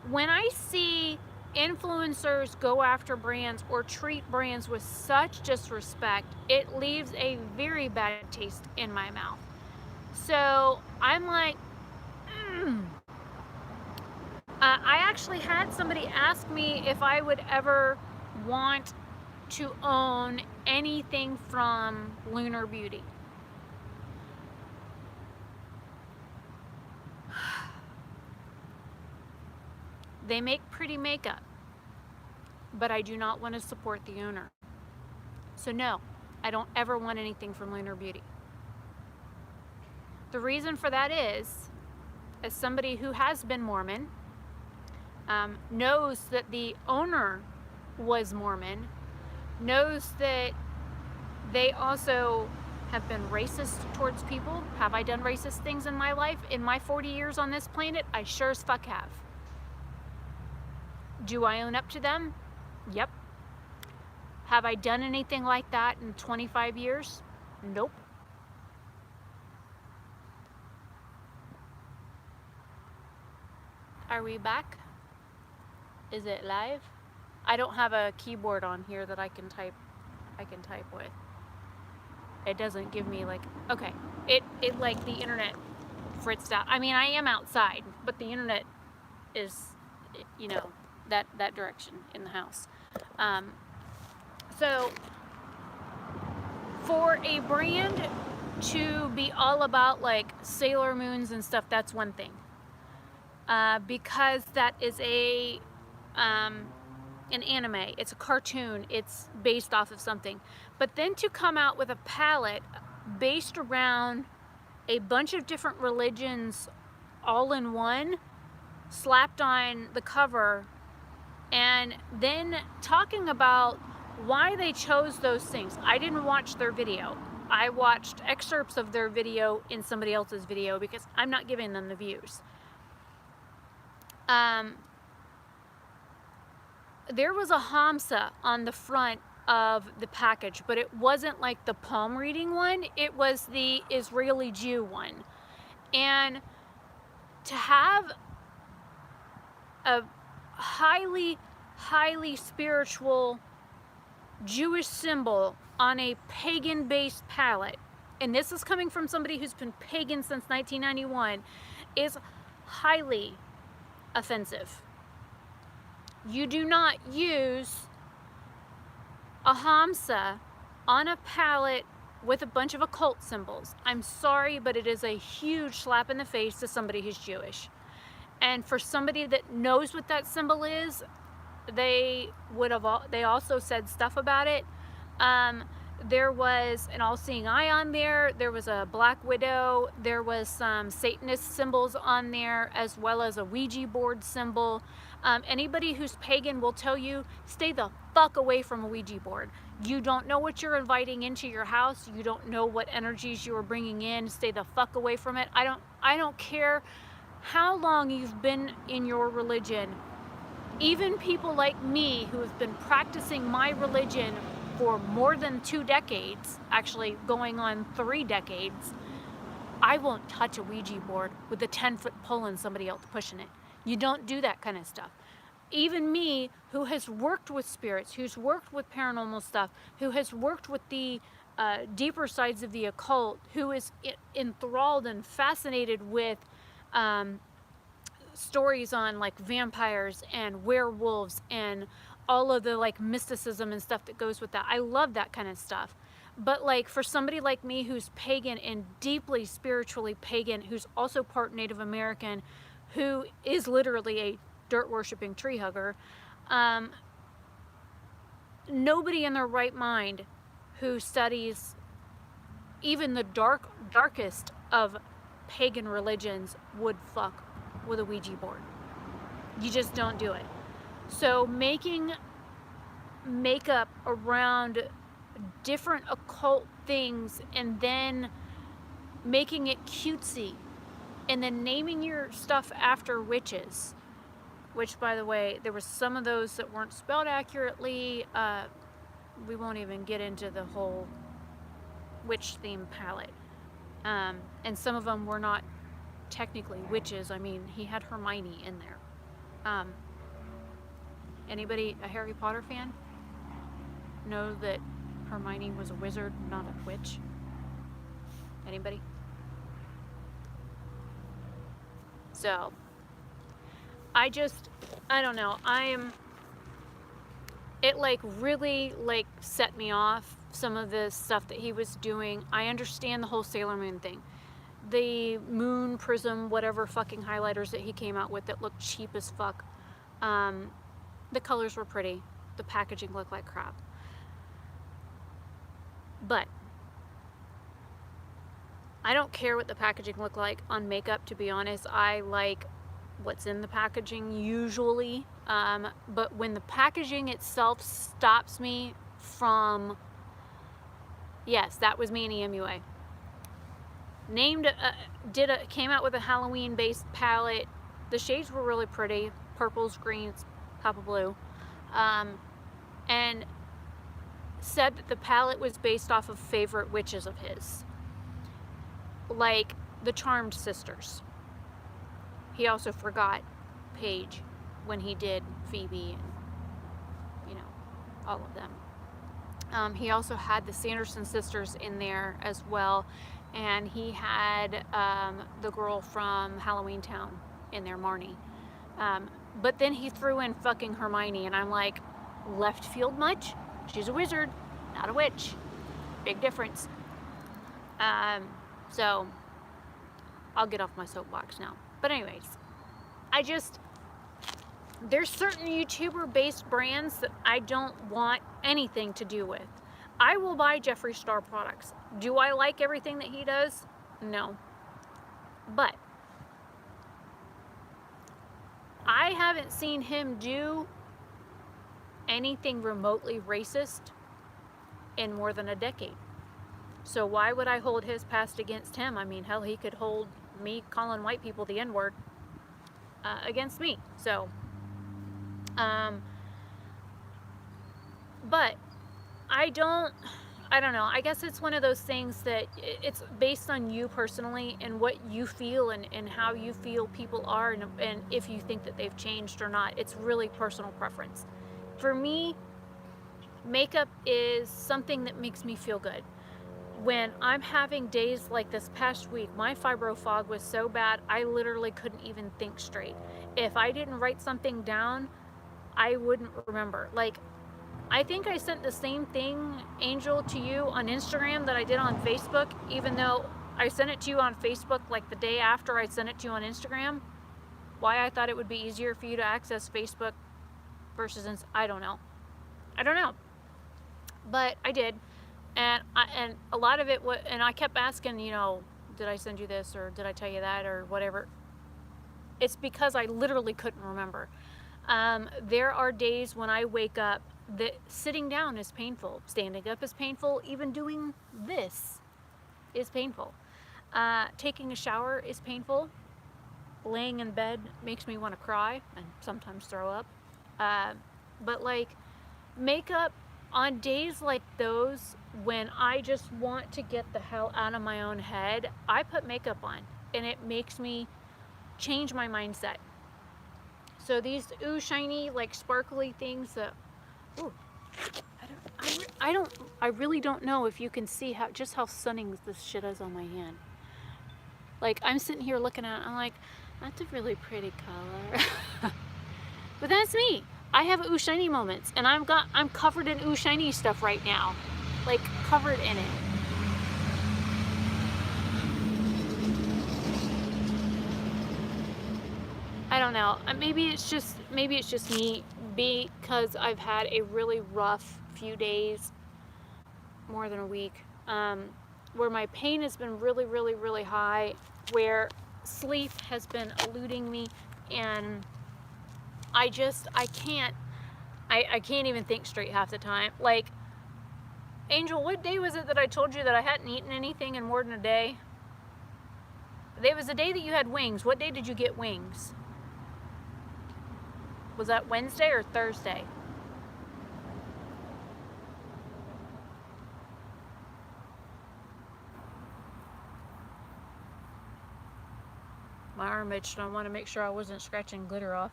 when I see influencers go after brands or treat brands with such disrespect, it leaves a very bad taste in my mouth. So I'm like, I actually had somebody ask me if I would ever want to own anything from Lunar Beauty. They make pretty makeup, but I do not want to support the owner. So no, I don't ever want anything from Lunar Beauty. The reason for that is, as somebody who has been Mormon, knows that the owner was Mormon, knows that they also have been racist towards people. Have I done racist things in my life? In my 40 years on this planet, I sure as fuck have. Do I own up to them? Yep. Have I done anything like that in 25 years? Nope. Are we back? Is it live? I don't have a keyboard on here that I can type with. It doesn't give me like, okay. It like the internet fritzed out. I mean, I am outside, but the internet is, you know, that direction in the house. So for a brand to be all about like Sailor Moons and stuff, that's one thing. Because that is an anime, it's a cartoon, it's based off of something. But then to come out with a palette based around a bunch of different religions all in one, slapped on the cover, and then talking about why they chose those things. I didn't watch their video. I watched excerpts of their video in somebody else's video because I'm not giving them the views. There was a Hamsa on the front of the package, but it wasn't like the palm reading one, it was the Israeli Jew one. And to have a highly spiritual Jewish symbol on a pagan-based palette, and this is coming from somebody who's been pagan since 1991, is highly offensive. You do not use a Hamsa on a palette with a bunch of occult symbols. I'm sorry, but it is a huge slap in the face to somebody who's Jewish. And for somebody that knows what that symbol is, they also said stuff about it. There was an all-seeing eye on there. There was a black widow. There was some Satanist symbols on there, as well as a Ouija board symbol. Anybody who's pagan will tell you, stay the fuck away from a Ouija board. You don't know what you're inviting into your house. You don't know what energies you are bringing in. Stay the fuck away from it. I don't care how long you've been in your religion. Even people like me who have been practicing my religion for more than 2 decades, actually going on 3 decades, I won't touch a Ouija board with a 10-foot pole and somebody else pushing it. You don't do that kind of stuff. Even me, who has worked with spirits, who's worked with paranormal stuff, who has worked with the deeper sides of the occult, who is enthralled and fascinated with stories on like vampires and werewolves and all of the like mysticism and stuff that goes with that. I love that kind of stuff. But like for somebody like me who's pagan and deeply spiritually pagan, who's also part Native American, who is literally a dirt worshipping tree hugger, nobody in their right mind who studies even the darkest of pagan religions would fuck with a Ouija board. You just don't do it. So making makeup around different occult things and then making it cutesy and then naming your stuff after witches, which by the way, there were some of those that weren't spelled accurately. We won't even get into the whole witch theme palette. And some of them were not technically witches. I mean, he had Hermione in there. Anybody a Harry Potter fan know that Hermione was a wizard, not a witch? Anybody? So, I don't know. It like really like set me off, some of the stuff that he was doing. I understand the whole Sailor Moon thing. The moon prism, whatever fucking highlighters that he came out with that looked cheap as fuck. The colors were pretty. The packaging looked like crap. But I don't care what the packaging looked like on makeup, to be honest. I like what's in the packaging usually. But when the packaging itself stops me from, yes, that was me in EMUA. Came out with a Halloween based palette. The shades were really pretty, purples, greens, copper blue, and said that the palette was based off of favorite witches of his, like the Charmed Sisters. He also forgot Paige when he did Phoebe and all of them. He also had the Sanderson sisters in there as well. And he had the girl from Halloween Town in there, Marnie. But then he threw in fucking Hermione, and I'm like, left field much? She's a wizard, not a witch. Big difference. So, I'll get off my soapbox now. But anyways, there's certain YouTuber-based brands that I don't want anything to do with. I will buy Jeffree Star products. Do I like everything that he does? No. But I haven't seen him do anything remotely racist in more than a decade. So why would I hold his past against him? I mean, hell, he could hold me calling white people the N-word against me. So, but I don't know. I guess it's one of those things that it's based on you personally and what you feel and how you feel people are and if you think that they've changed or not. It's really personal preference. For me, makeup is something that makes me feel good. When I'm having days like this past week, my fibro fog was so bad, I literally couldn't even think straight. If I didn't write something down, I wouldn't remember. Like, I think I sent the same thing, Angel, to you on Instagram that I did on Facebook, even though I sent it to you on Facebook like the day after I sent it to you on Instagram. Why I thought it would be easier for you to access Facebook versus I don't know. I don't know. But I did. And a lot of it was, and I kept asking, you know, did I send you this or did I tell you that or whatever. It's because I literally couldn't remember. There are days when I wake up that sitting down is painful, standing up is painful, even doing this is painful. Taking a shower is painful. Laying in bed makes me want to cry and sometimes throw up. But like makeup, on days like those, when I just want to get the hell out of my own head, I put makeup on and it makes me change my mindset. So these ooh shiny, like sparkly things that, ooh, I really don't know if you can see just how stunning this shit is on my hand. Like I'm sitting here looking at it, I'm like, that's a really pretty color. But that's me. I have ooh shiny moments, and I'm covered in ooh shiny stuff right now, like covered in it. I don't know. Maybe it's just me because I've had a really rough few days, more than a week, where my pain has been really, really, really high, where sleep has been eluding me, and I can't even think straight half the time. Like, Angel, what day was it that I told you that I hadn't eaten anything in more than a day? There was the day that you had wings. What day did you get wings? Was that Wednesday or Thursday? My arm itched, and I want to make sure I wasn't scratching glitter off.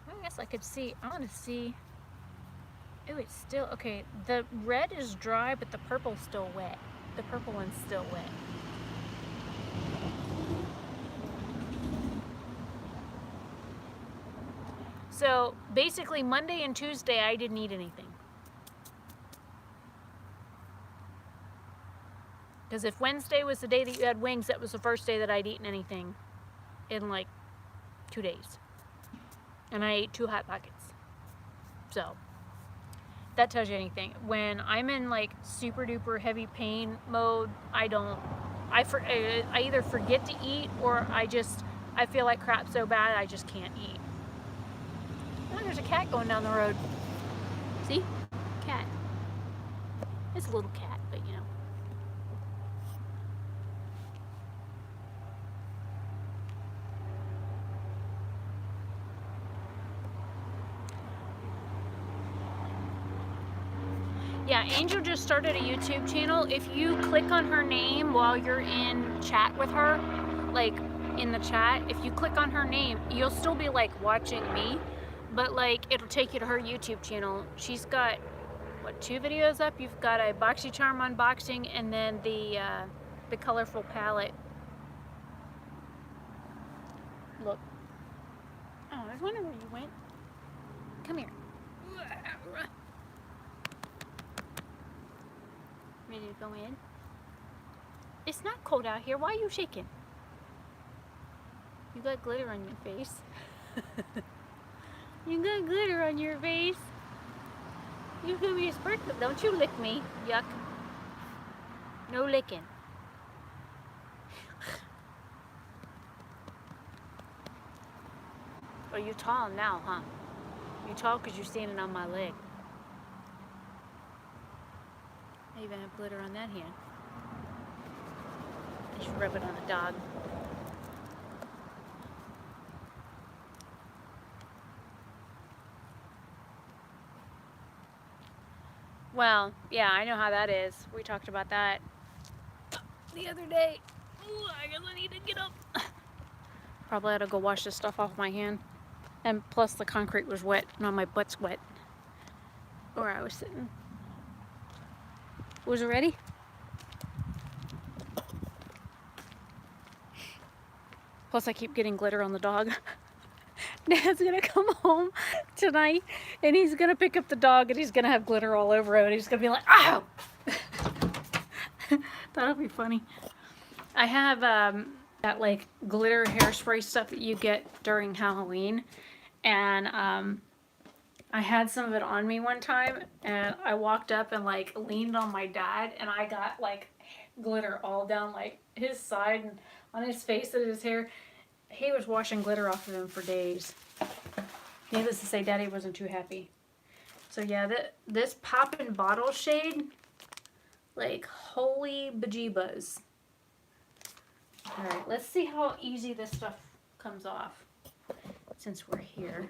I guess I could see. I want to see. Oh, it's still, okay, the red is dry, but the purple's still wet. The purple one's still wet. So basically Monday and Tuesday I didn't eat anything. Because if Wednesday was the day that you had wings, that was the first day that I'd eaten anything in like 2 days. And I ate 2 Hot Pockets. So that tells you anything. When I'm in like super duper heavy pain mode, I either forget to eat or I feel like crap so bad I just can't eat. Oh, there's a cat going down the road. See? Cat. It's a little cat, but you know. Yeah, Angel just started a YouTube channel. If you click on her name while you're in chat with her, like in the chat, if you click on her name, you'll still be like watching me, but like it'll take you to her YouTube channel. She's got, what, 2 videos up? You've got a BoxyCharm unboxing and then the colorful palette. Look. Oh, I was wondering where you went. Come here. Ready to go in? It's not cold out here. Why are you shaking? You got glitter on your face. You got glitter on your face. You give me a sparkle. Don't you lick me. Yuck. No licking. Oh, you're tall now, huh? You're tall because you're standing on my leg. I even have glitter on that hand. I should rub it on the dog. Well, yeah, I know how that is. We talked about that the other day. Ooh, I guess I need to get up. Probably ought to go wash this stuff off my hand. And plus the concrete was wet. No, my butt's wet. Where I was sitting. Was it ready? Plus I keep getting glitter on the dog. Dad's gonna come home tonight and he's gonna pick up the dog and he's gonna have glitter all over him and he's gonna be like, ow! That'll be funny. I have that like glitter hairspray stuff that you get during Halloween, and I had some of it on me one time and I walked up and like leaned on my dad and I got like glitter all down like his side and on his face and his hair. He was washing glitter off of him for days. Needless to say, Daddy wasn't too happy. So yeah, this Poppin' Bottle shade, like holy bejeebas. Alright, let's see how easy this stuff comes off since we're here.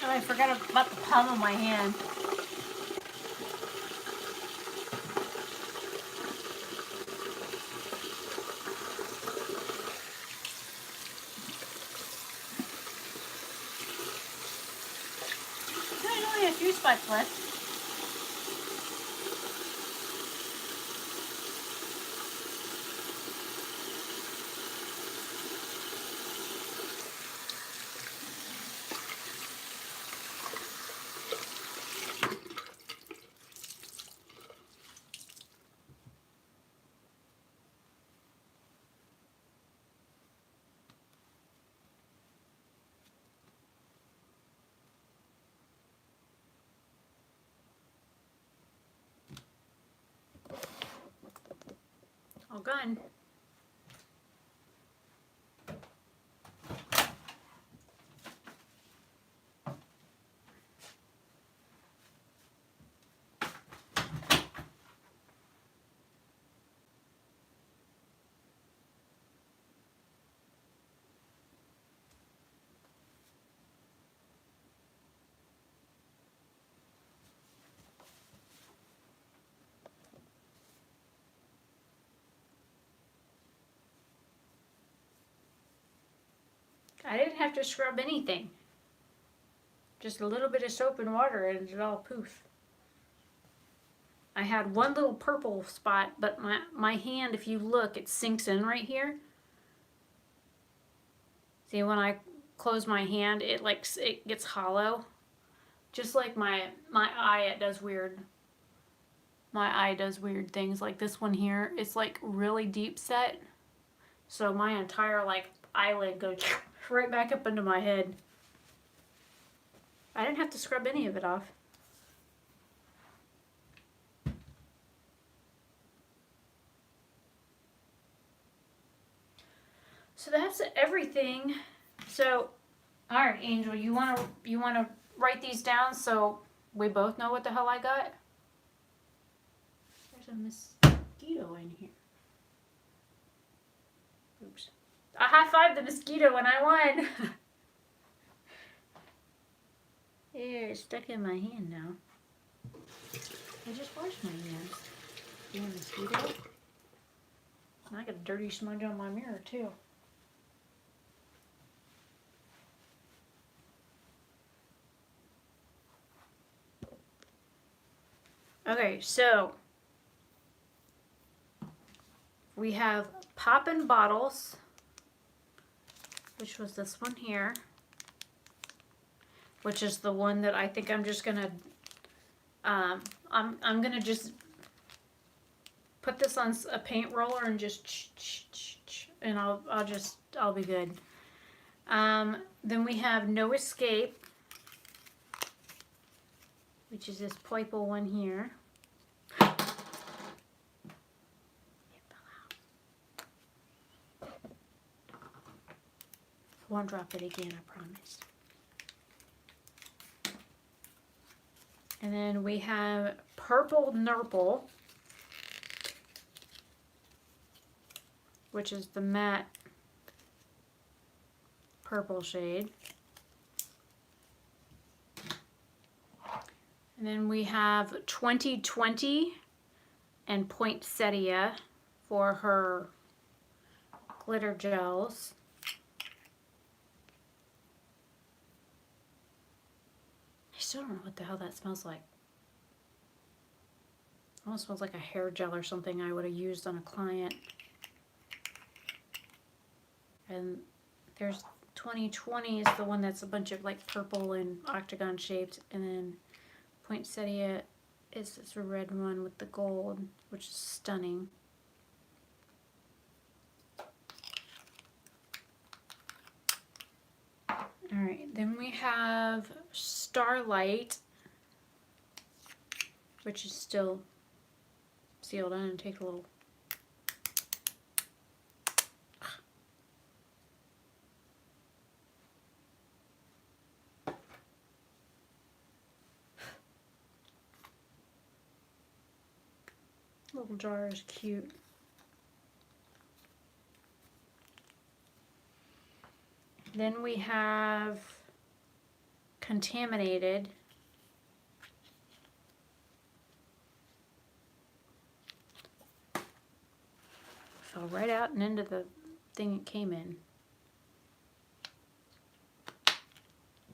Oh, I forgot about the palm of my hand. There's only a few spots left. All gone. I didn't have to scrub anything. Just a little bit of soap and water and it's all poof. I had one little purple spot, but my hand, if you look, it sinks in right here. See, when I close my hand, it gets hollow. Just like my eye, it does weird. My eye does weird things. Like this one here, it's like really deep set. So my entire like eyelid goes right back up into my head. I didn't have to scrub any of it off. So that's everything. So, all right, Angel, you wanna write these down so we both know what the hell I got? There's a mosquito in here. Oops. I high-fived the mosquito when I won. Here, it's stuck in my hand now. I just washed my hands. You want a mosquito? I got a dirty smudge on my mirror too. Okay, so we have Poppin' Bottles, which was this one here, which is the one that I think I'm just gonna I'm gonna just put this on a paint roller and just and I'll be good. Then we have No Escape, which is this purple one here. Won't drop it again, I promise. And then we have Purple Nurple, which is the matte purple shade. And then we have 2020 and Poinsettia for her glitter gels. I still don't know what the hell that smells like. It almost smells like a hair gel or something I would have used on a client. And there's 2020 is the one that's a bunch of like purple and octagon shaped, and then Poinsettia is this red one with the gold, which is stunning. Alright, then we have Starlight, which is still sealed on, and take a little. Little jar is cute. Then we have Contaminated. Fell right out and into the thing it came in.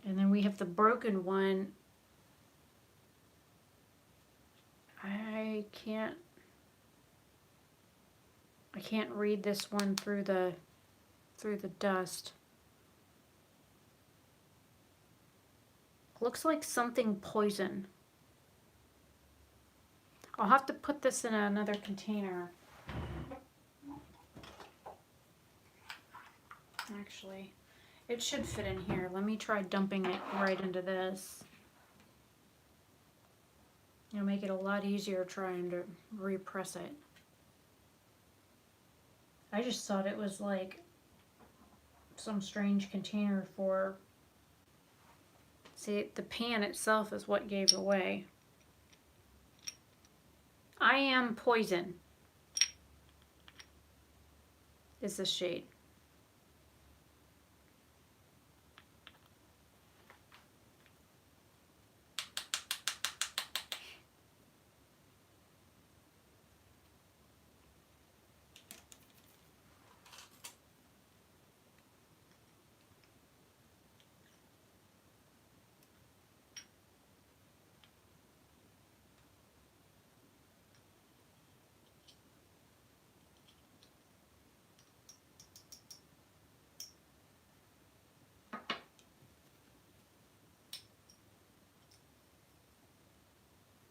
And then we have the broken one. I can't read this one through the dust. Looks like something poison. I'll have to put this in another container. Actually, it should fit in here. Let me try dumping it right into this. It'll make it a lot easier trying to repress it. I just thought it was like some strange container for... See, the pan itself is what gave it away. I Am Poison is the shade.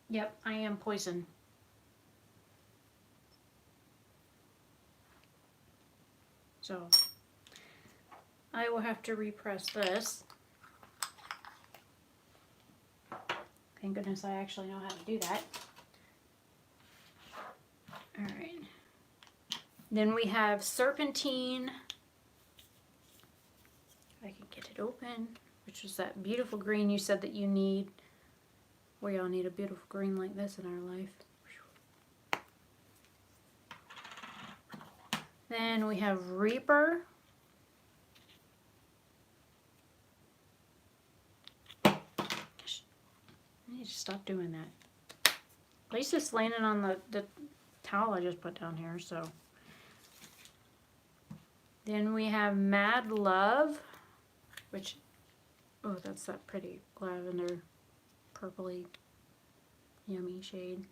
Yep, I Am Poison. So, I will have to repress this. Thank goodness I actually know how to do that. Alright. Then we have Serpentine. If I can get it open, which is that beautiful green you said that you need. We all need a beautiful green like this in our life. Then we have Reaper. I need to stop doing that. At least it's landing on the towel I just put down here, so. Then we have Mad Love, which, oh, that's that pretty lavender, purpley, yummy shade.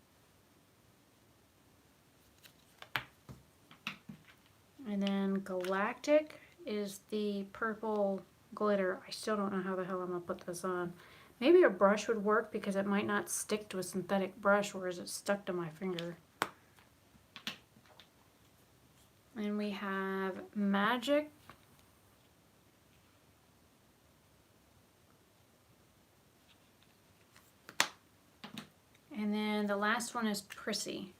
And then Galactic is the purple glitter. I still don't know how the hell I'm going to put this on. Maybe a brush would work because it might not stick to a synthetic brush, whereas it's stuck to my finger. And we have Magic. And then the last one is Prissy.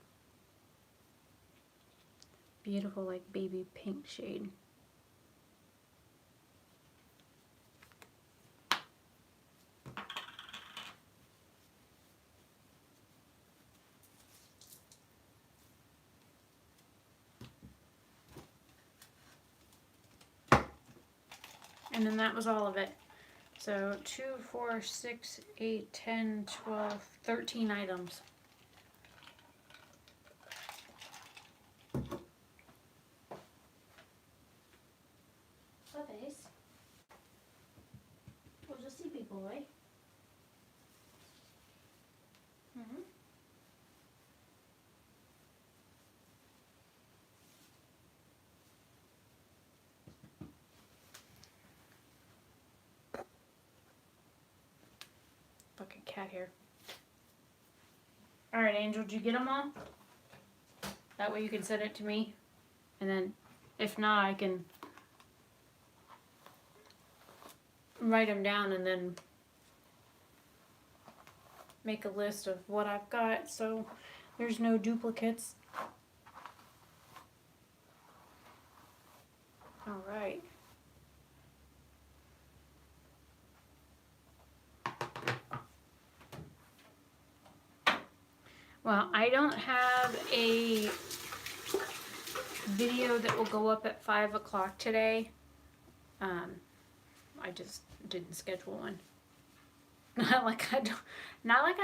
Beautiful, like baby pink shade. And then that was all of it. So 2, 4, 6, 8, 10, 12, 13 items. Puppies. We'll just see people, right? Mm-hmm. Fucking cat hair. Alright, Angel, did you get them all? That way you can send it to me. And then, if not, I can write them down and then make a list of what I've got so there's no duplicates. Alright. Well, I don't have a video that will go up at 5 o'clock today. I just didn't schedule one. Not like I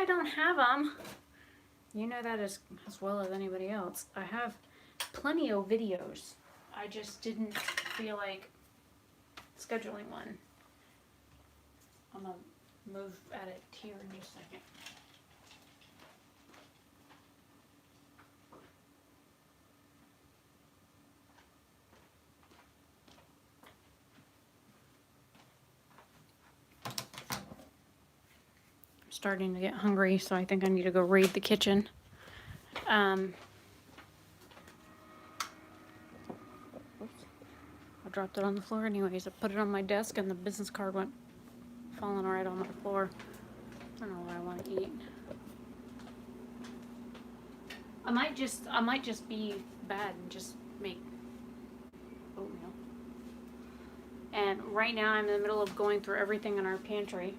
don't have them. You know that as well as anybody else. I have plenty of videos. I just didn't feel like scheduling one. I'm gonna move at it here in just a second. Starting to get hungry, so I think I need to go raid the kitchen. I dropped it on the floor anyways. I put it on my desk and the business card went falling right on my floor. I don't know what I want to eat. I might just be bad and just make oatmeal. And right now I'm in the middle of going through everything in our pantry.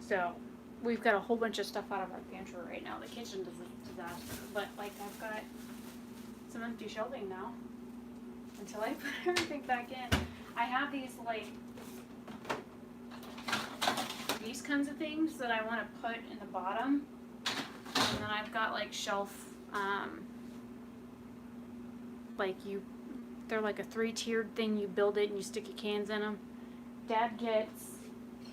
So, we've got a whole bunch of stuff out of our pantry right now. The kitchen is a disaster. But, like, I've got some empty shelving now. Until I put everything back in. I have these, like, these kinds of things that I want to put in the bottom. And then I've got, like, shelf, they're like a 3-tiered thing. You build it and you stick your cans in them. Dad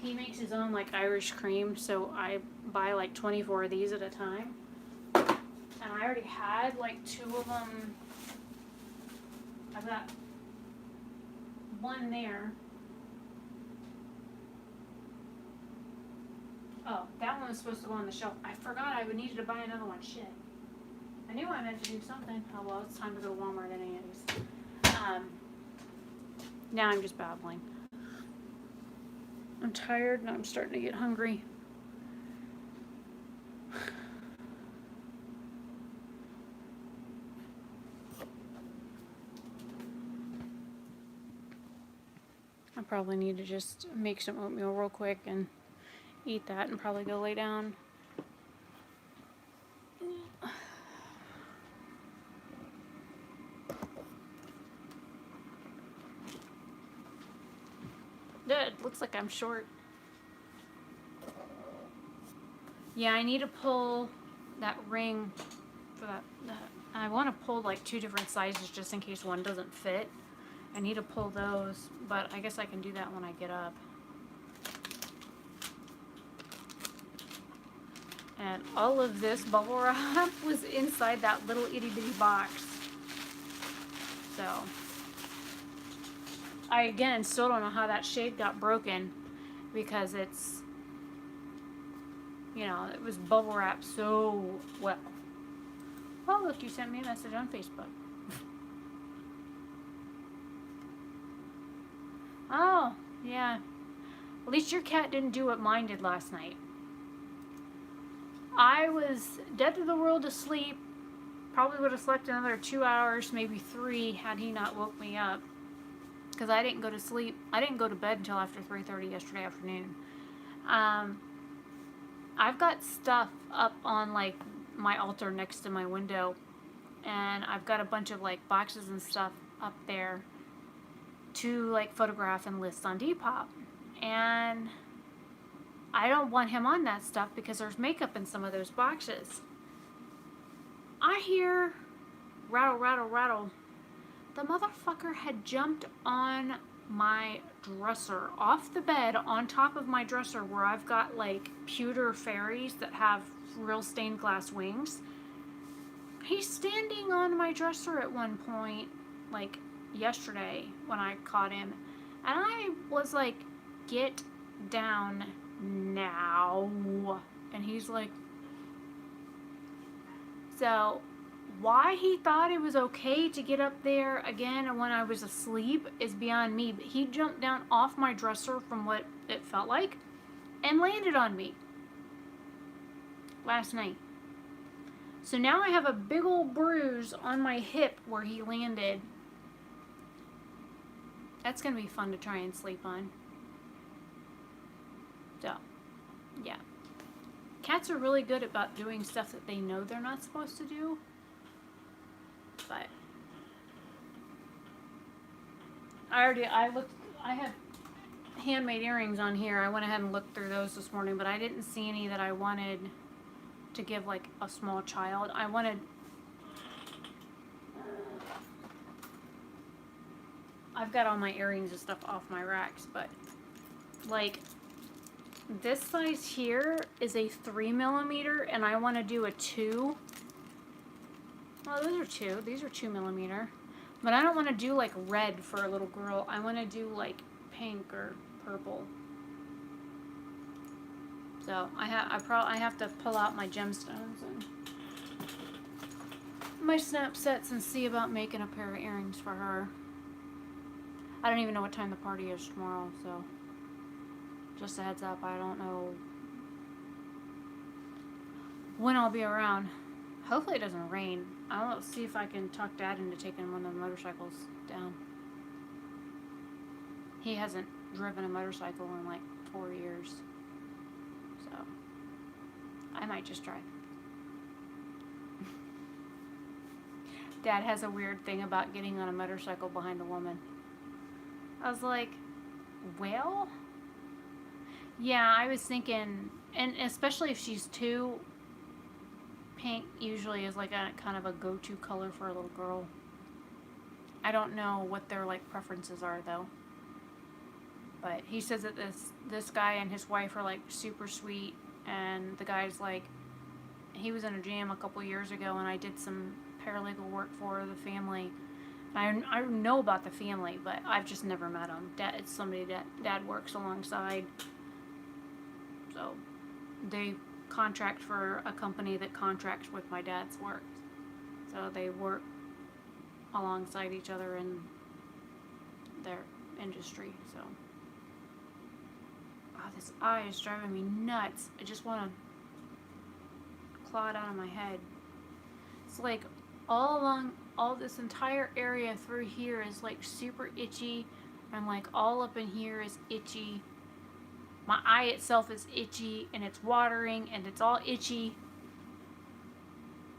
he makes his own like Irish cream, so I buy like 24 of these at a time. And I already had like 2 of them. I've got one there. Oh, that one was supposed to go on the shelf. I forgot I would needed to buy another one. Shit. I knew I meant to do something. Oh well, it's time to go to Walmart anyways. Now I'm just babbling. I'm tired and I'm starting to get hungry. I probably need to just make some oatmeal real quick and eat that and probably go lay down. Good. Looks like I'm short. Yeah, I need to pull that ring for that. I want to pull like 2 different sizes just in case one doesn't fit. I need to pull those, but I guess I can do that when I get up. And all of this bubble wrap was inside that little itty bitty box. So, I again still don't know how that shade got broken because it's, you know, it was bubble wrapped so well. Oh, look, you sent me a message on Facebook. Oh, yeah. At least your cat didn't do what mine did last night. I was dead to the world asleep. Probably would have slept another 2 hours, maybe 3, had he not woke me up. Because I didn't go to sleep. I didn't go to bed until after 3:30 yesterday afternoon. I've got stuff up on like my altar next to my window, and I've got a bunch of like boxes and stuff up there to like photograph and list on Depop. And I don't want him on that stuff because there's makeup in some of those boxes. I hear rattle, rattle, rattle. The motherfucker had jumped on my dresser, off the bed, on top of my dresser where I've got like pewter fairies that have real stained glass wings. He's standing on my dresser at one point, like yesterday when I caught him, and I was like, get down now. And he's like, so why he thought it was okay to get up there again when I was asleep is beyond me. But he jumped down off my dresser from what it felt like and landed on me last night. So now I have a big old bruise on my hip where he landed. That's going to be fun to try and sleep on. So, yeah. Cats are really good about doing stuff that they know they're not supposed to do. But I have handmade earrings on here. I went ahead and looked through those this morning, but I didn't see any that I wanted to give like a small child. I've got all my earrings and stuff off my racks, but like this size here is a 3mm, and I want to do a 2. Oh, those are 2. These are 2mm. But I don't want to do like red for a little girl. I want to do like pink or purple. So I have to pull out my gemstones and my snap sets and see about making a pair of earrings for her. I don't even know what time the party is tomorrow, so just a heads up, I don't know when I'll be around. Hopefully it doesn't rain. I'll see if I can talk Dad into taking one of the motorcycles down. He hasn't driven a motorcycle in like 4 years. So I might just try. Dad has a weird thing about getting on a motorcycle behind a woman. I was like, well, yeah, I was thinking, and especially if she's 2, pink usually is like a kind of a go-to color for a little girl. I don't know what their like preferences are though. But he says that this guy and his wife are like super sweet, and the guy's like, he was in a jam a couple years ago, and I did some paralegal work for the family. I know about the family, but I've just never met him. It's somebody that Dad works alongside. So they contract for a company that contracts with my dad's work. So they work alongside each other in their industry. So, oh, this eye is driving me nuts. I just want to claw it out of my head. It's like all along, all this entire area through here is like super itchy, and like all up in here is itchy. My eye itself is itchy, and it's watering, and it's all itchy.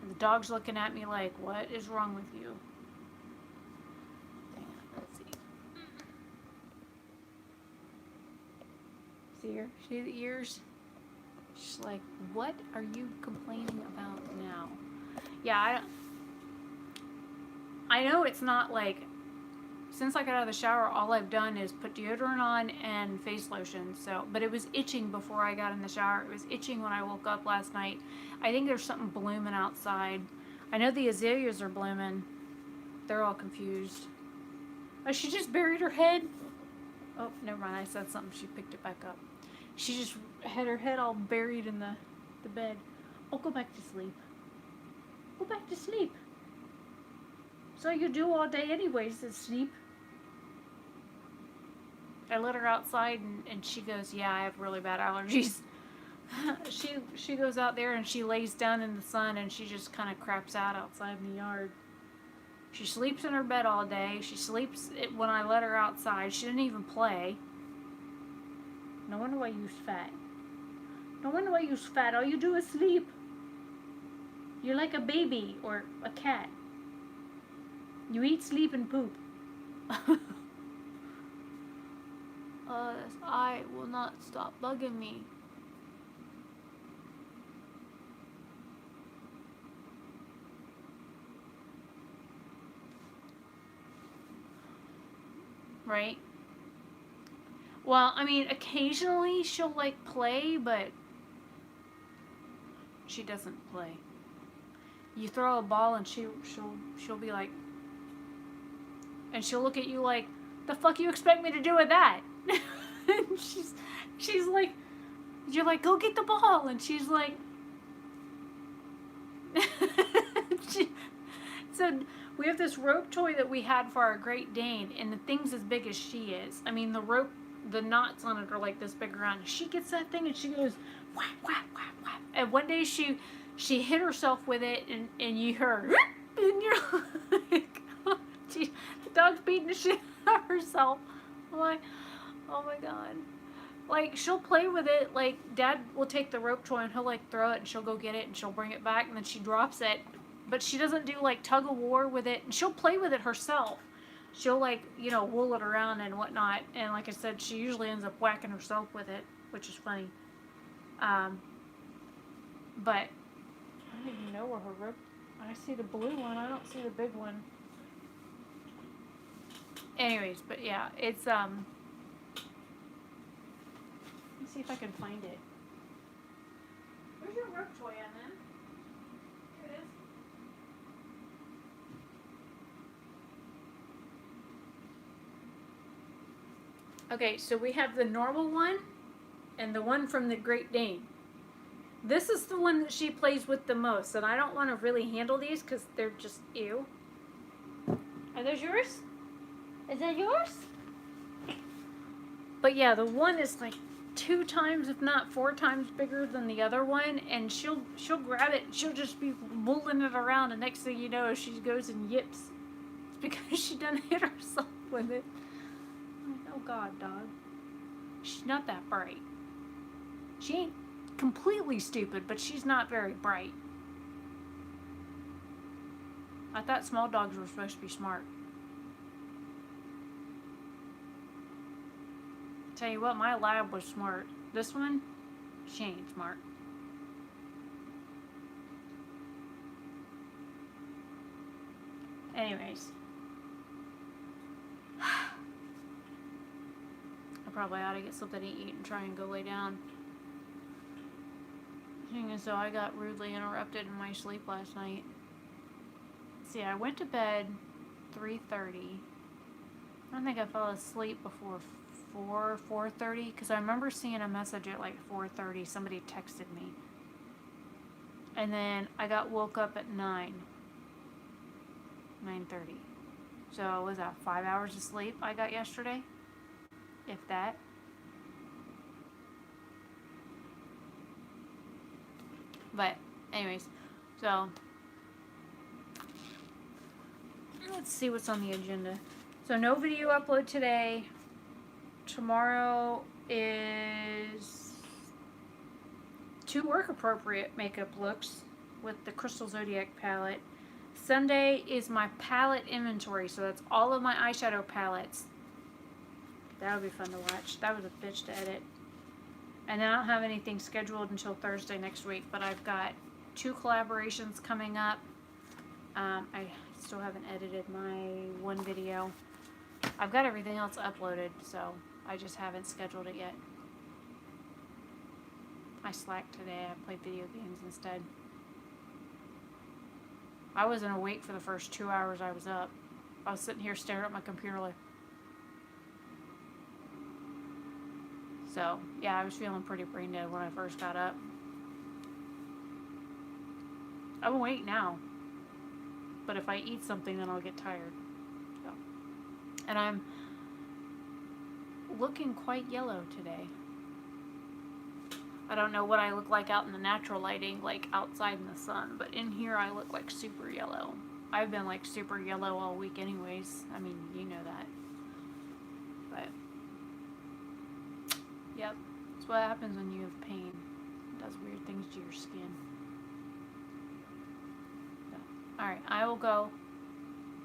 And the dog's looking at me like, what is wrong with you? Hang on, let's see. See her? See the ears? She's like, what are you complaining about now? Yeah, I know it's not like, since I got out of the shower, all I've done is put deodorant on and face lotion. So, but it was itching before I got in the shower. It was itching when I woke up last night. I think there's something blooming outside. I know the azaleas are blooming. They're all confused. Oh, she just buried her head. Oh, never mind. I said something. She picked it back up. She just had her head all buried in the bed. I'll go back to sleep. Go back to sleep. So you do all day anyways is sleep. I let her outside and she goes, yeah, I have really bad allergies. she goes out there and she lays down in the sun and she just kind of craps out outside in the yard. She sleeps in her bed all day. She sleeps when I let her outside. She didn't even play. No wonder why you're fat. No wonder why you're fat. All you do is sleep. You're like a baby or a cat. You eat, sleep, and poop. I will not stop bugging me. Right? Well, I mean, occasionally she'll like play, but she doesn't play. You throw a ball and she'll be like, and she'll look at you like, the fuck you expect me to do with that? And she's like, you're like, go get the ball, and she's like, so we have this rope toy that we had for our Great Dane, and the thing's as big as she is. I mean, the rope, the knots on it are like this big around. She gets that thing and she goes whap whap whap whap. And one day she hit herself with it, and you heard, and you're like, the dog's beating the shit out of herself. I'm like, oh my god. Like, she'll play with it. Like, Dad will take the rope toy and he'll like throw it and she'll go get it and she'll bring it back and then she drops it. But she doesn't do like tug of war with it, and she'll play with it herself. She'll like, you know, wool it around and whatnot. And like I said, she usually ends up whacking herself with it, which is funny. But I don't even know where her rope. I see the blue one. I don't see the big one. Anyways, but yeah, it's let me see if I can find it. Where's your rope toy, Anna? Here it is. Okay, so we have the normal one and the one from the Great Dane. This is the one that she plays with the most, and I don't want to really handle these because they're just ew. Are those yours? Is that yours? But yeah, the one is like 2 times, if not 4 times bigger than the other one, and she'll grab it, she'll just be wooling it around, and next thing you know, she goes and yips. It's because she done hit herself with it. Oh god, dog. She's not that bright. She ain't completely stupid, but she's not very bright. I thought small dogs were supposed to be smart. Tell you what, my lab was smart. This one, she ain't smart. Anyways. I probably ought to get something to eat and try and go lay down. Seeing as though I got rudely interrupted in my sleep last night. See, I went to bed 3:30. I don't think I fell asleep before 4:30, because I remember seeing a message at like 4:30. Somebody texted me. And then I got woke up at 9:30. So was that 5 hours of sleep I got yesterday? If that. But anyways, so let's see what's on the agenda. So no video upload today. Tomorrow is 2 work appropriate makeup looks with the Crystal Zodiac palette. Sunday is my palette inventory, so that's all of my eyeshadow palettes. That would be fun to watch. That was a bitch to edit. And then I don't have anything scheduled until Thursday next week, but I've got 2 collaborations coming up. I still haven't edited my 1 video. I've got everything else uploaded, so I just haven't scheduled it yet. I slacked today. I played video games instead. I wasn't awake for the first 2 hours I was up. I was sitting here staring at my computer like... So, yeah, I was feeling pretty brain dead when I first got up. I'm awake now. but if I eat something, then I'll get tired. So. And I'm looking quite yellow today. I don't know what I look like out in the natural lighting, like outside in the sun, but in here I look like super yellow. I've been like super yellow all week anyways. I mean, you know that. But, yep. That's what happens when you have pain. It does weird things to your skin. So, alright, I will go.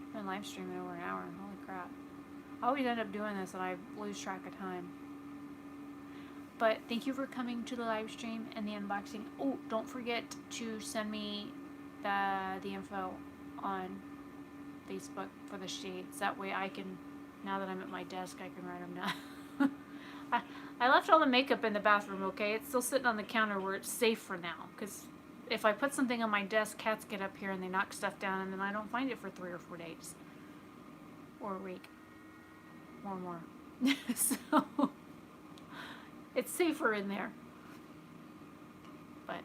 I've been live streaming over an hour. Holy crap. I always end up doing this and I lose track of time. But thank you for coming to the live stream and the unboxing. Oh, don't forget to send me the info on Facebook for the shades. That way I can, now that I'm at my desk, I can write them down. I left all the makeup in the bathroom, okay? It's still sitting on the counter where it's safe for now. Because if I put something on my desk, cats get up here and they knock stuff down and then I don't find it for 3 or 4 days. Or a week. Or more. So, it's safer in there. But,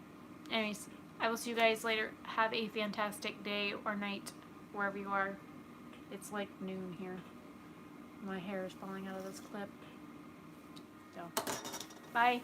anyways, I will see you guys later. Have a fantastic day or night, wherever you are. It's like noon here. My hair is falling out of this clip. So, bye.